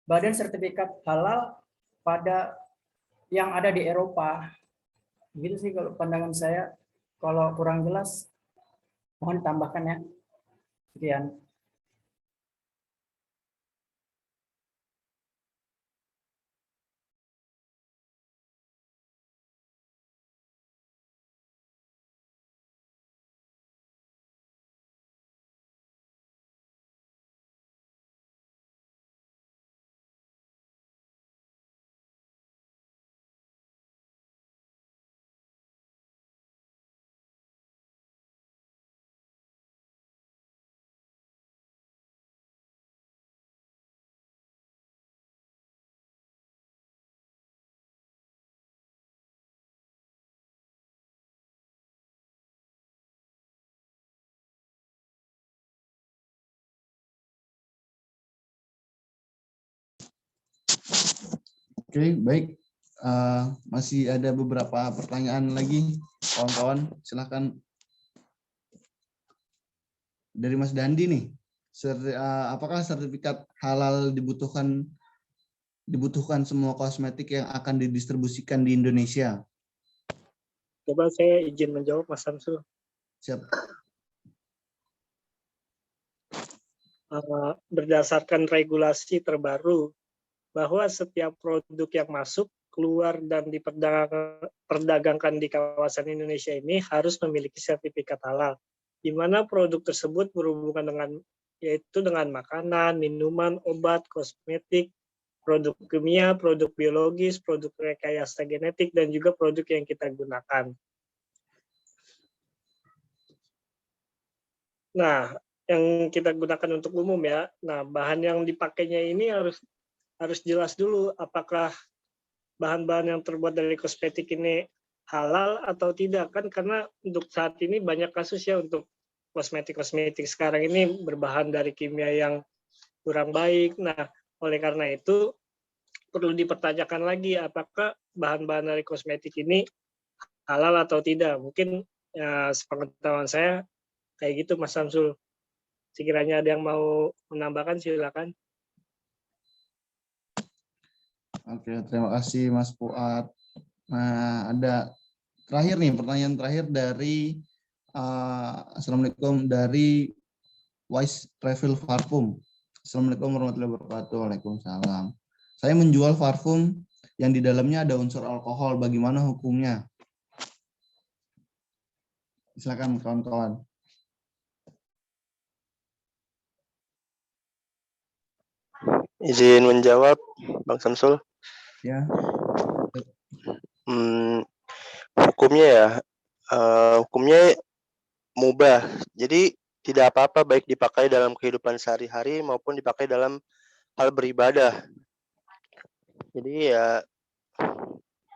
badan sertifikat halal pada yang ada di Eropa. Gitu sih kalau pandangan saya. Kalau kurang jelas mohon tambahkan ya. Sekian. Oke, baik. Masih ada beberapa pertanyaan lagi, kawan-kawan. Silakan. Dari Mas Dandi nih, apakah sertifikat halal dibutuhkan semua kosmetik yang akan didistribusikan di Indonesia? Coba saya izin menjawab, Mas Samsul. Siap. Berdasarkan regulasi terbaru, bahwa setiap produk yang masuk, keluar, dan diperdagangkan di kawasan Indonesia ini harus memiliki sertifikat halal, di mana produk tersebut berhubungan dengan makanan, minuman, obat, kosmetik, produk kimia, produk biologis, produk rekayasa genetik, dan juga produk yang kita gunakan. Nah, yang kita gunakan untuk umum ya. Nah, bahan yang dipakainya ini harus jelas dulu apakah bahan-bahan yang terbuat dari kosmetik ini halal atau tidak kan, karena untuk saat ini banyak kasus ya untuk kosmetik sekarang ini berbahan dari kimia yang kurang baik. Nah, oleh karena itu perlu dipertanyakan lagi apakah bahan-bahan dari kosmetik ini halal atau tidak. Mungkin ya, sepengetahuan saya kayak gitu Mas Samsul. Sekiranya ada yang mau menambahkan silakan. Oke, terima kasih Mas Fuad. Nah, ada terakhir nih, pertanyaan terakhir dari Assalamualaikum dari Wise Travel Parfum. Assalamualaikum warahmatullahi wabarakatuh. Waalaikumsalam. Saya menjual parfum yang di dalamnya ada unsur alkohol. Bagaimana hukumnya? Silakan kawan-kawan. Izin menjawab, Bang Samsul. Ya. Hukumnya ya, hukumnya mubah. Jadi tidak apa-apa baik dipakai dalam kehidupan sehari-hari maupun dipakai dalam hal beribadah. Jadi ya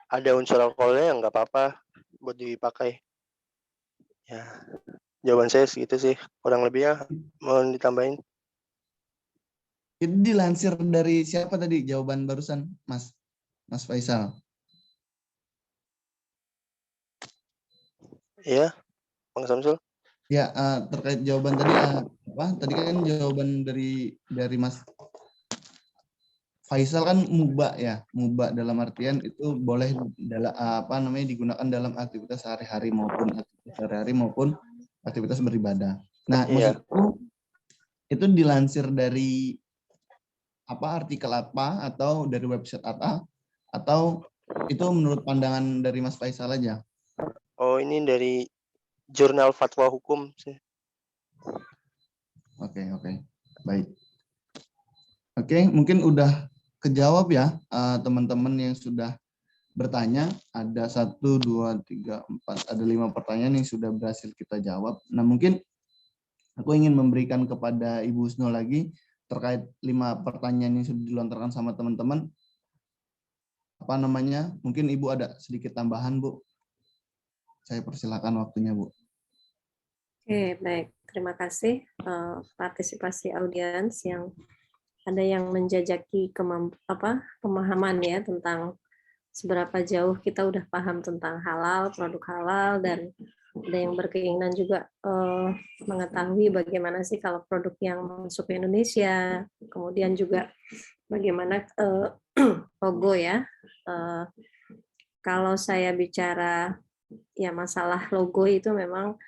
ada unsur alkoholnya yang nggak apa-apa buat dipakai. Ya, jawaban saya segitu sih. Kurang lebihnya mau ditambahin. Itu dilansir dari siapa tadi jawaban barusan, Mas Faisal? Iya, Bang Samsul. Ya, terkait jawaban tadi apa? Tadi kan jawaban dari Mas Faisal kan mubah ya. Mubah dalam artian itu boleh digunakan dalam aktivitas sehari-hari maupun aktivitas beribadah. Nah, Iya. maksudku itu dilansir dari artikel apa atau dari website atau itu menurut pandangan dari Mas Faisal aja? Oh, ini dari Jurnal Fatwa Hukum sih. Oke. Baik. Oke, mungkin udah kejawab ya teman-teman yang sudah bertanya. Ada 1, 2, 3, 4, ada 5 pertanyaan yang sudah berhasil kita jawab. Nah, mungkin aku ingin memberikan kepada Ibu Husnul lagi terkait 5 pertanyaan yang sudah dilontarkan sama teman-teman. Mungkin Ibu ada sedikit tambahan, Bu. Saya persilakan waktunya, Bu. Oke, baik. Terima kasih partisipasi audiens yang ada yang menjajaki pemahaman ya tentang seberapa jauh kita udah paham tentang halal, produk halal, dan ada yang berkeinginan juga mengetahui bagaimana sih kalau produk yang masuk ke Indonesia, kemudian juga bagaimana logo ya. Kalau saya bicara ya masalah logo itu memang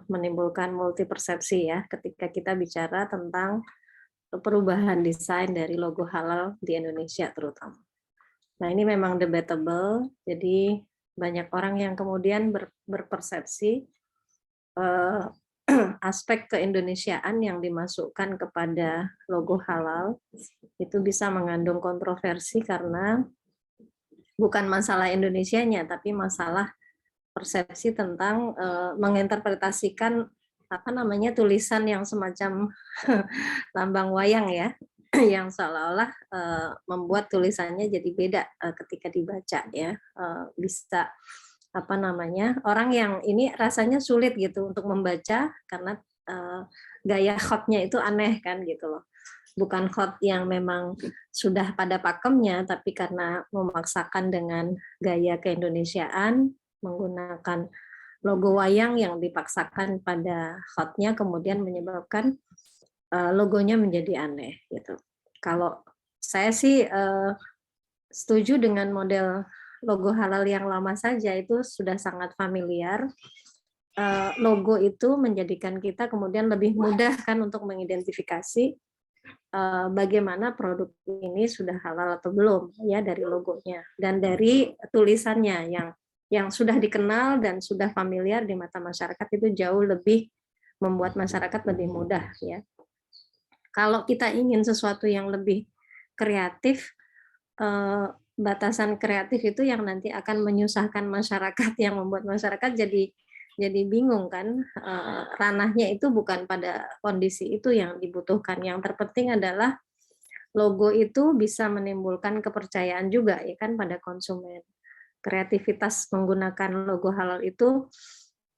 menimbulkan multi persepsi ya ketika kita bicara tentang perubahan desain dari logo halal di Indonesia terutama. Nah, ini memang debatable, jadi banyak orang yang kemudian berpersepsi aspek keindonesiaan yang dimasukkan kepada logo halal itu bisa mengandung kontroversi karena bukan masalah Indonesianya, tapi masalah persepsi tentang menginterpretasikan tulisan yang semacam lambang wayang ya, yang seolah-olah membuat tulisannya jadi beda ketika dibaca ya, bisa orang yang ini rasanya sulit gitu untuk membaca karena gaya khotnya itu aneh kan gitu loh. Bukan khot yang memang sudah pada pakemnya, tapi karena memaksakan dengan gaya keindonesiaan, menggunakan logo wayang yang dipaksakan pada khotnya, kemudian menyebabkan logonya menjadi aneh gitu. Kalau saya sih setuju dengan model logo halal yang lama saja, itu sudah sangat familiar. Logo itu menjadikan kita kemudian lebih mudah kan untuk mengidentifikasi bagaimana produk ini sudah halal atau belum ya dari logonya dan dari tulisannya yang sudah dikenal dan sudah familiar di mata masyarakat, itu jauh lebih membuat masyarakat lebih mudah ya. Kalau kita ingin sesuatu yang lebih kreatif, batasan kreatif itu yang nanti akan menyusahkan masyarakat, yang membuat masyarakat jadi jadi bingung kan, ranahnya itu bukan pada kondisi itu yang dibutuhkan. Yang terpenting adalah logo itu bisa menimbulkan kepercayaan juga ya kan pada konsumen. Kreativitas menggunakan logo halal itu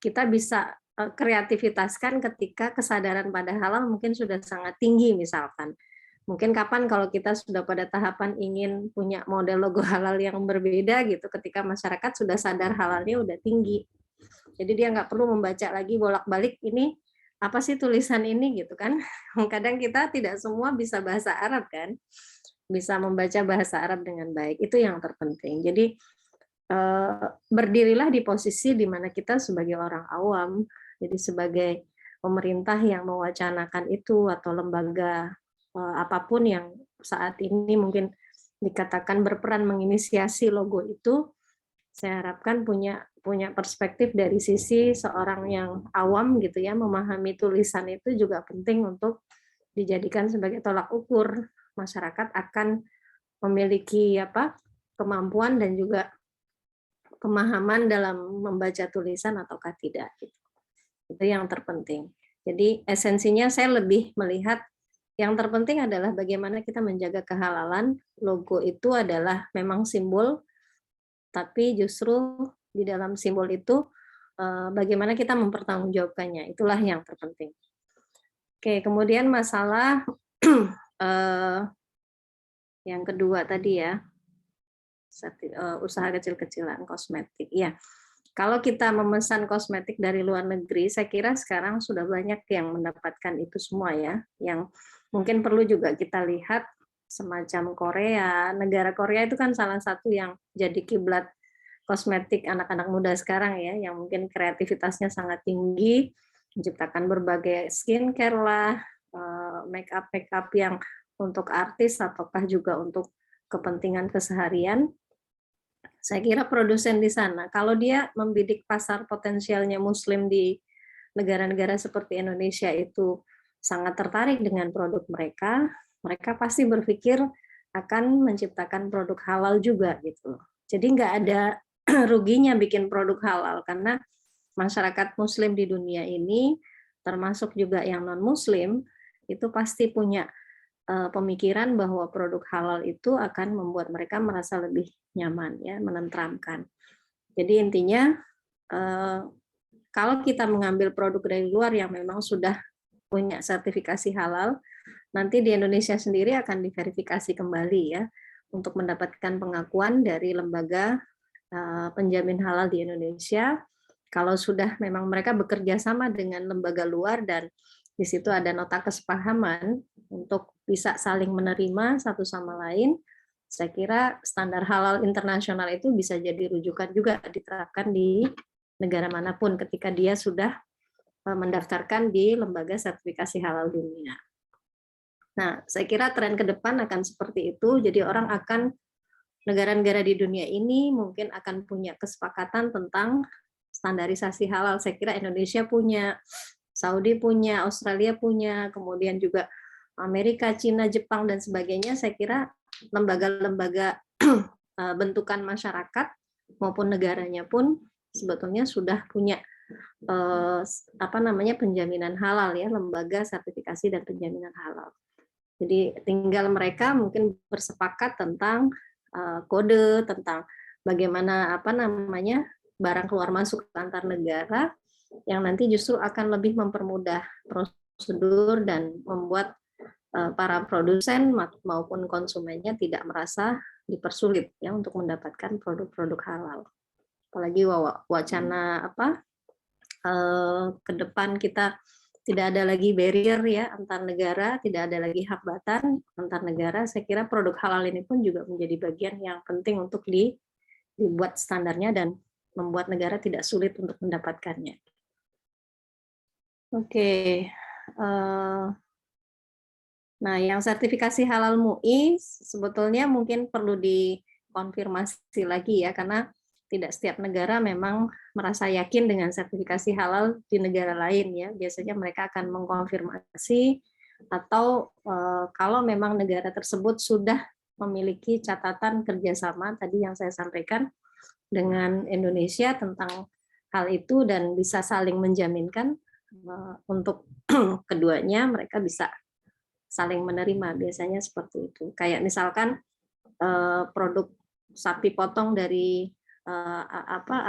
kita bisa kreativitaskan ketika kesadaran pada halal mungkin sudah sangat tinggi misalkan. Mungkin kapan kalau kita sudah pada tahapan ingin punya model logo halal yang berbeda gitu, ketika masyarakat sudah sadar halalnya udah tinggi. Jadi dia nggak perlu membaca lagi bolak-balik ini apa sih tulisan ini gitu kan. Kadang kita tidak semua bisa bahasa Arab kan, bisa membaca bahasa Arab dengan baik, itu yang terpenting. Jadi berdirilah di posisi di mana kita sebagai orang awam, jadi sebagai pemerintah yang mewacanakan itu atau lembaga apapun yang saat ini mungkin dikatakan berperan menginisiasi logo itu, saya harapkan punya perspektif dari sisi seorang yang awam gitu ya, memahami tulisan itu juga penting untuk dijadikan sebagai tolak ukur masyarakat akan memiliki kemampuan dan juga pemahaman dalam membaca tulisan ataukah tidak. Itu yang terpenting. Jadi esensinya saya lebih melihat yang terpenting adalah bagaimana kita menjaga kehalalan. Logo itu adalah memang simbol, tapi justru di dalam simbol itu bagaimana kita mempertanggungjawabkannya. Itulah yang terpenting. Oke, kemudian masalah yang kedua tadi ya, usaha kecil-kecilan kosmetik. Ya, kalau kita memesan kosmetik dari luar negeri, saya kira sekarang sudah banyak yang mendapatkan itu semua ya. Yang mungkin perlu juga kita lihat semacam Korea. Negara Korea itu kan salah satu yang jadi kiblat kosmetik anak-anak muda sekarang ya, yang mungkin kreativitasnya sangat tinggi, menciptakan berbagai skincare lah, make up yang untuk artis ataukah juga untuk kepentingan keseharian. Saya kira produsen di sana, kalau dia membidik pasar potensialnya Muslim di negara-negara seperti Indonesia itu sangat tertarik dengan produk mereka, mereka pasti berpikir akan menciptakan produk halal juga gitu. Jadi nggak ada ruginya bikin produk halal karena masyarakat Muslim di dunia ini, termasuk juga yang non-Muslim, itu pasti punya pemikiran bahwa produk halal itu akan membuat mereka merasa lebih nyaman, ya, menenteramkan. Jadi intinya kalau kita mengambil produk dari luar yang memang sudah punya sertifikasi halal, nanti di Indonesia sendiri akan diverifikasi kembali ya untuk mendapatkan pengakuan dari lembaga penjamin halal di Indonesia. Kalau sudah memang mereka bekerja sama dengan lembaga luar dan di situ ada nota kesepahaman untuk bisa saling menerima satu sama lain, saya kira standar halal internasional itu bisa jadi rujukan juga diterapkan di negara manapun ketika dia sudah mendaftarkan di lembaga sertifikasi halal dunia. Nah, saya kira tren ke depan akan seperti itu, jadi orang akan, negara-negara di dunia ini mungkin akan punya kesepakatan tentang standarisasi halal. Saya kira Indonesia punya, Saudi punya, Australia punya, kemudian juga Amerika, Cina, Jepang, dan sebagainya. Saya kira lembaga-lembaga bentukan masyarakat maupun negaranya pun sebetulnya sudah punya penjaminan halal ya, lembaga sertifikasi dan penjaminan halal. Jadi tinggal mereka mungkin bersepakat tentang kode, tentang bagaimana barang keluar masuk antar negara yang nanti justru akan lebih mempermudah prosedur dan membuat para produsen maupun konsumennya tidak merasa dipersulit ya untuk mendapatkan produk-produk halal. Apalagi wacana ke depan kita tidak ada lagi barrier ya antar negara, tidak ada lagi hambatan antar negara. Saya kira produk halal ini pun juga menjadi bagian yang penting untuk dibuat standarnya dan membuat negara tidak sulit untuk mendapatkannya. Oke. Nah, yang sertifikasi halal MUI sebetulnya mungkin perlu dikonfirmasi lagi ya, karena tidak setiap negara memang merasa yakin dengan sertifikasi halal di negara lain ya. Biasanya mereka akan mengkonfirmasi atau kalau memang negara tersebut sudah memiliki catatan kerjasama tadi yang saya sampaikan dengan Indonesia tentang hal itu dan bisa saling menjaminkan untuk keduanya mereka bisa saling menerima, biasanya seperti itu. Kayak misalkan produk sapi potong dari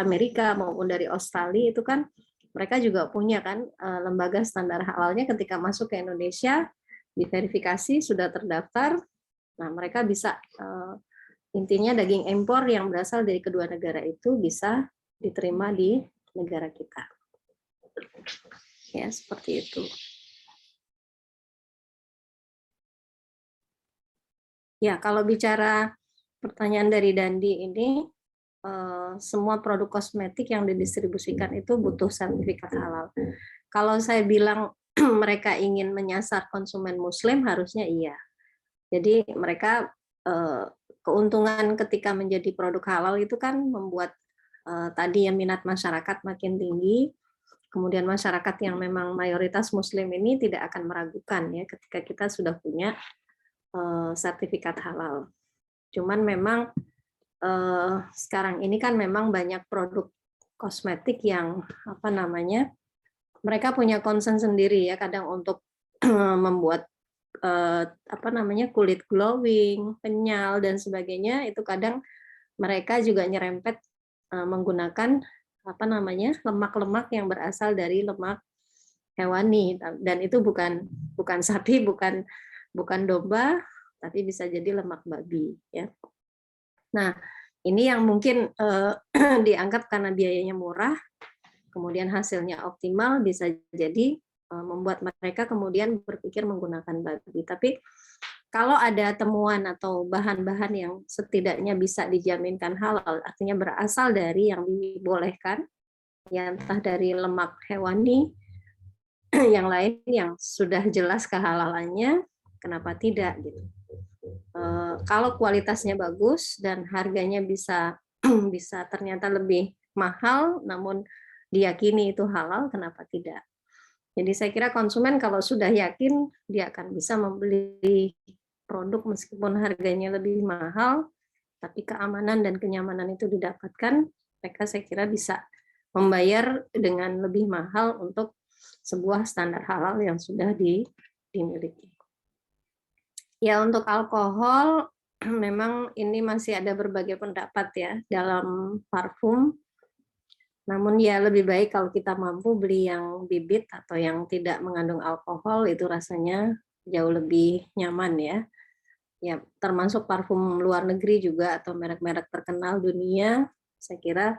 Amerika maupun dari Australia itu kan mereka juga punya kan lembaga standar halalnya, ketika masuk ke Indonesia diverifikasi sudah terdaftar. Nah, mereka bisa intinya daging impor yang berasal dari kedua negara itu bisa diterima di negara kita. Ya, seperti itu. Ya, kalau bicara pertanyaan dari Dandi ini, semua produk kosmetik yang didistribusikan itu butuh sertifikat halal. Kalau saya bilang mereka ingin menyasar konsumen Muslim, harusnya iya. Jadi mereka keuntungan ketika menjadi produk halal itu kan membuat tadi yang minat masyarakat makin tinggi. Kemudian masyarakat yang memang mayoritas Muslim ini tidak akan meragukan ya ketika kita sudah punya sertifikat halal. Cuman memang sekarang ini kan memang banyak produk kosmetik yang mereka punya concern sendiri ya, kadang untuk membuat kulit glowing, penyal dan sebagainya, itu kadang mereka juga nyerempet menggunakan lemak-lemak yang berasal dari lemak hewani, dan itu bukan sapi, bukan domba, tapi bisa jadi lemak babi ya. Nah, ini yang mungkin dianggap karena biayanya murah, kemudian hasilnya optimal, bisa jadi membuat mereka kemudian berpikir menggunakan babi. Tapi kalau ada temuan atau bahan-bahan yang setidaknya bisa dijaminkan halal, artinya berasal dari yang dibolehkan, ya entah dari lemak hewani, yang lain yang sudah jelas kehalalannya, kenapa tidak gitu. Kalau kualitasnya bagus dan harganya bisa ternyata lebih mahal, namun diyakini itu halal, kenapa tidak? Jadi saya kira konsumen kalau sudah yakin, dia akan bisa membeli produk meskipun harganya lebih mahal, tapi keamanan dan kenyamanan itu didapatkan, mereka saya kira bisa membayar dengan lebih mahal untuk sebuah standar halal yang sudah dimiliki. Ya, untuk alkohol memang ini masih ada berbagai pendapat ya dalam parfum. Namun ya lebih baik kalau kita mampu beli yang bibit atau yang tidak mengandung alkohol, itu rasanya jauh lebih nyaman ya. Ya, termasuk parfum luar negeri juga atau merek-merek terkenal dunia. Saya kira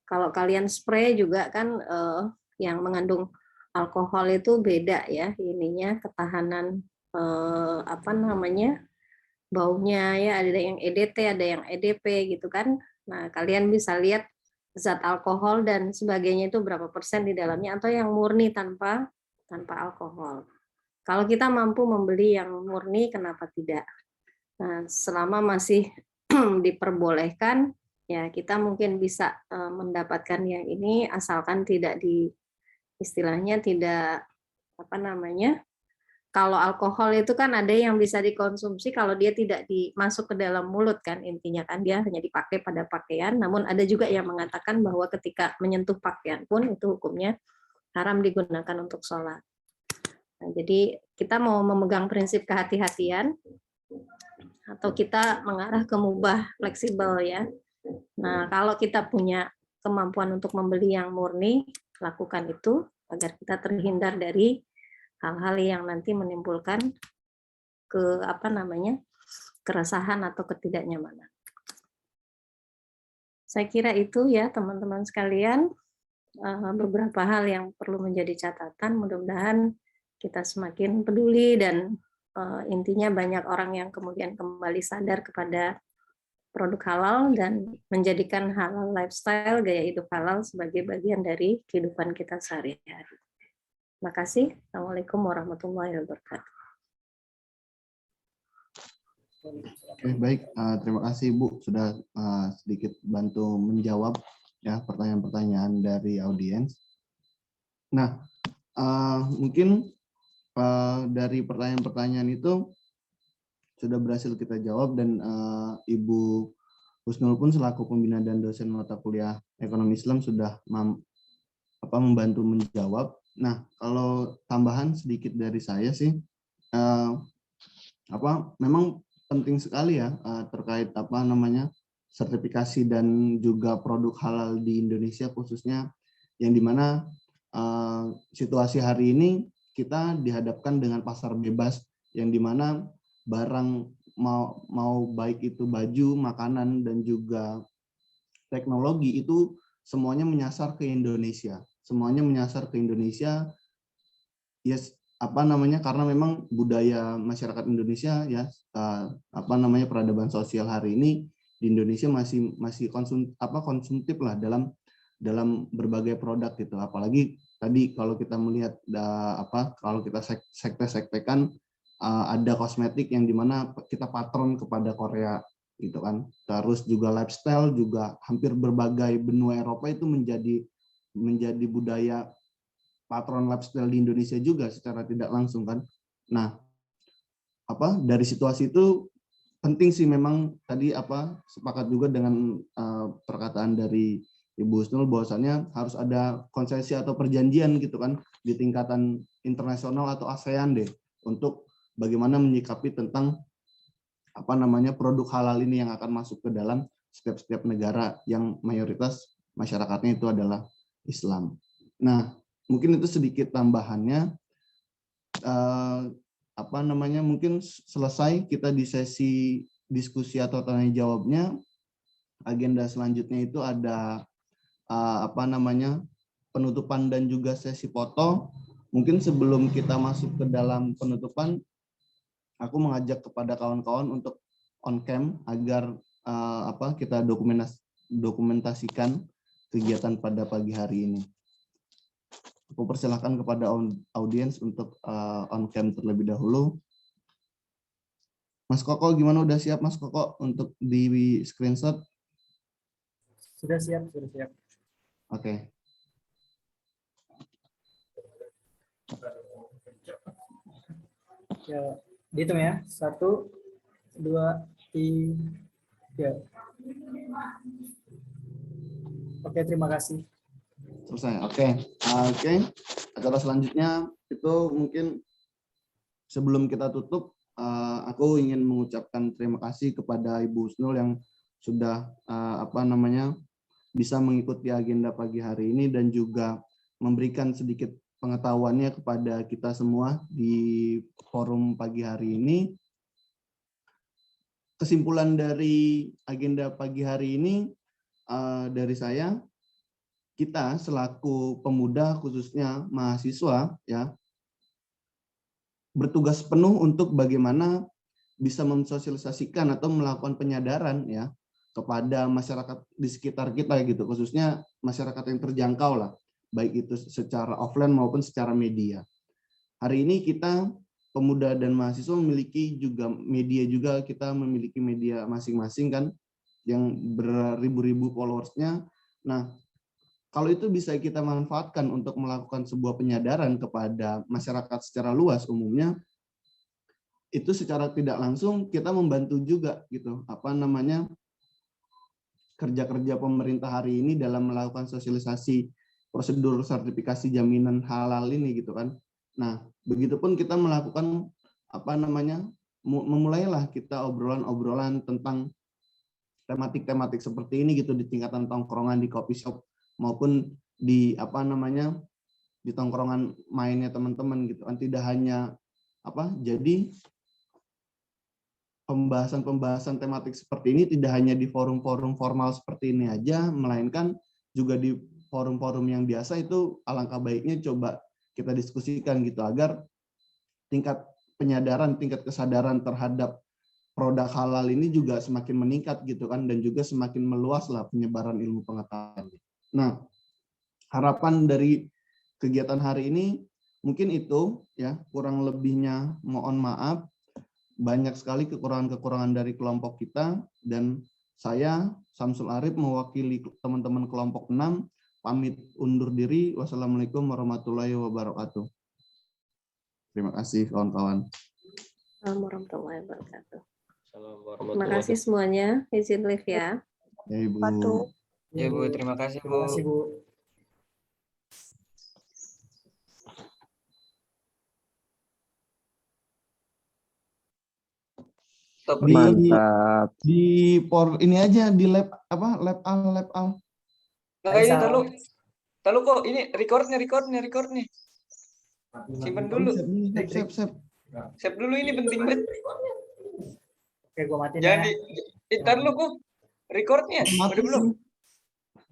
kalau kalian spray juga kan yang mengandung alkohol itu beda ya ininya, ketahanan baunya ya, ada yang EDT, ada yang EDP gitu kan. Nah, kalian bisa lihat zat alkohol dan sebagainya itu berapa persen di dalamnya, atau yang murni tanpa alkohol. Kalau kita mampu membeli yang murni, kenapa tidak? Nah, selama masih diperbolehkan, ya kita mungkin bisa mendapatkan yang ini, asalkan tidak istilahnya tidak kalau alkohol itu kan ada yang bisa dikonsumsi kalau dia tidak dimasuk ke dalam mulut kan, intinya kan dia hanya dipakai pada pakaian, namun ada juga yang mengatakan bahwa ketika menyentuh pakaian pun itu hukumnya haram digunakan untuk sholat. Nah, jadi kita mau memegang prinsip kehati-hatian atau kita mengarah ke mubah fleksibel ya. Nah, kalau kita punya kemampuan untuk membeli yang murni, lakukan itu agar kita terhindar dari hal-hal yang nanti menimbulkan keresahan atau ketidaknyamanan. Saya kira itu ya teman-teman sekalian, beberapa hal yang perlu menjadi catatan. Mudah-mudahan kita semakin peduli dan intinya banyak orang yang kemudian kembali sadar kepada produk halal dan menjadikan halal lifestyle, gaya hidup halal sebagai bagian dari kehidupan kita sehari-hari. Terima kasih. Assalamualaikum warahmatullahi wabarakatuh. Oke, baik. Terima kasih Bu sudah sedikit bantu menjawab ya pertanyaan-pertanyaan dari audiens. Nah, mungkin dari pertanyaan-pertanyaan itu sudah berhasil kita jawab dan Ibu Husnul pun selaku pembina dan dosen mata kuliah Ekonomi Islam sudah membantu menjawab. Nah, kalau tambahan sedikit dari saya sih, memang penting sekali ya terkait sertifikasi dan juga produk halal di Indonesia, khususnya yang dimana situasi hari ini kita dihadapkan dengan pasar bebas yang dimana barang mau baik itu baju, makanan, dan juga teknologi itu semuanya menyasar ke Indonesia. Semuanya menyasar ke Indonesia. Yes, karena memang budaya masyarakat Indonesia ya, peradaban sosial hari ini di Indonesia masih konsumtif lah dalam berbagai produk gitu. Apalagi tadi kalau kita melihat kalau kita sekte-sektekan ada kosmetik yang dimana kita patron kepada Korea gitu kan. Terus juga lifestyle juga hampir berbagai benua Eropa itu menjadi budaya patron lifestyle di Indonesia juga secara tidak langsung kan. Nah, dari situasi itu penting sih memang tadi sepakat juga dengan perkataan dari Ibu Husnul bahwasannya harus ada konsesi atau perjanjian gitu kan di tingkatan internasional atau ASEAN deh untuk bagaimana menyikapi tentang produk halal ini yang akan masuk ke dalam setiap negara yang mayoritas masyarakatnya itu adalah Islam. Nah, mungkin itu sedikit tambahannya. Mungkin selesai kita di sesi diskusi atau tanya jawabnya. Agenda selanjutnya itu ada penutupan dan juga sesi foto. Mungkin sebelum kita masuk ke dalam penutupan, aku mengajak kepada kawan-kawan untuk on cam agar kita dokumentasikan kegiatan pada pagi hari ini. Aku persilahkan kepada audiens untuk on cam terlebih dahulu. Mas Koko, gimana, udah siap Mas Koko untuk di screenshot? Sudah siap, sudah siap. Oke. Ya, dihitung ya. 1, 2, 3. Oke, terima kasih. Selesai. Oke. Acara selanjutnya itu mungkin sebelum kita tutup, aku ingin mengucapkan terima kasih kepada Ibu Husnul yang sudah bisa mengikuti agenda pagi hari ini dan juga memberikan sedikit pengetahuannya kepada kita semua di forum pagi hari ini. Kesimpulan dari agenda pagi hari ini dari saya, kita selaku pemuda khususnya mahasiswa ya bertugas penuh untuk bagaimana bisa mensosialisasikan atau melakukan penyadaran ya kepada masyarakat di sekitar kita gitu, khususnya masyarakat yang terjangkau lah, baik itu secara offline maupun secara media. Hari ini kita pemuda dan mahasiswa memiliki juga media juga, kita memiliki media masing-masing kan yang beribu-ribu followersnya. Nah, kalau itu bisa kita manfaatkan untuk melakukan sebuah penyadaran kepada masyarakat secara luas umumnya, itu secara tidak langsung kita membantu juga gitu kerja-kerja pemerintah hari ini dalam melakukan sosialisasi prosedur sertifikasi jaminan halal ini gitu kan. Nah, begitupun kita melakukan memulailah kita obrolan-obrolan tentang tematik-tematik seperti ini gitu di tingkatan tongkrongan di coffee shop maupun di di tongkrongan mainnya teman-teman gitu kan. Tidak hanya jadi pembahasan tematik seperti ini tidak hanya di forum-forum formal seperti ini aja, melainkan juga di forum-forum yang biasa. Itu alangkah baiknya coba kita diskusikan gitu agar tingkat penyadaran, tingkat kesadaran terhadap produk halal ini juga semakin meningkat gitu kan, dan juga semakin meluaslah penyebaran ilmu pengetahuan. Nah, harapan dari kegiatan hari ini mungkin itu ya, kurang lebihnya mohon maaf. Banyak sekali kekurangan-kekurangan dari kelompok kita, dan saya Samsul Arif mewakili teman-teman kelompok 6 pamit undur diri. Wassalamualaikum warahmatullahi wabarakatuh. Terima kasih kawan-kawan. Assalamualaikum warahmatullahi wabarakatuh. Assalamualaikum warahmatullahi Terima kasih semuanya. Izin live ya. Ya Ibu. Ya Bu, terima kasih Terima kasih, Bu. Bu. Stop Di Mantap. di ini aja di lab apa? Lab al. Nah, ini Faisal. tahu kok ini recordnya. Simpen dulu. Siap. Save dulu, ini penting banget. Oke, gua matiin Jangan ya. ntar lu kok recordnya. Mati Udah belum? sih.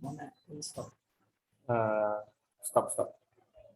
Mana? Stop. Stop.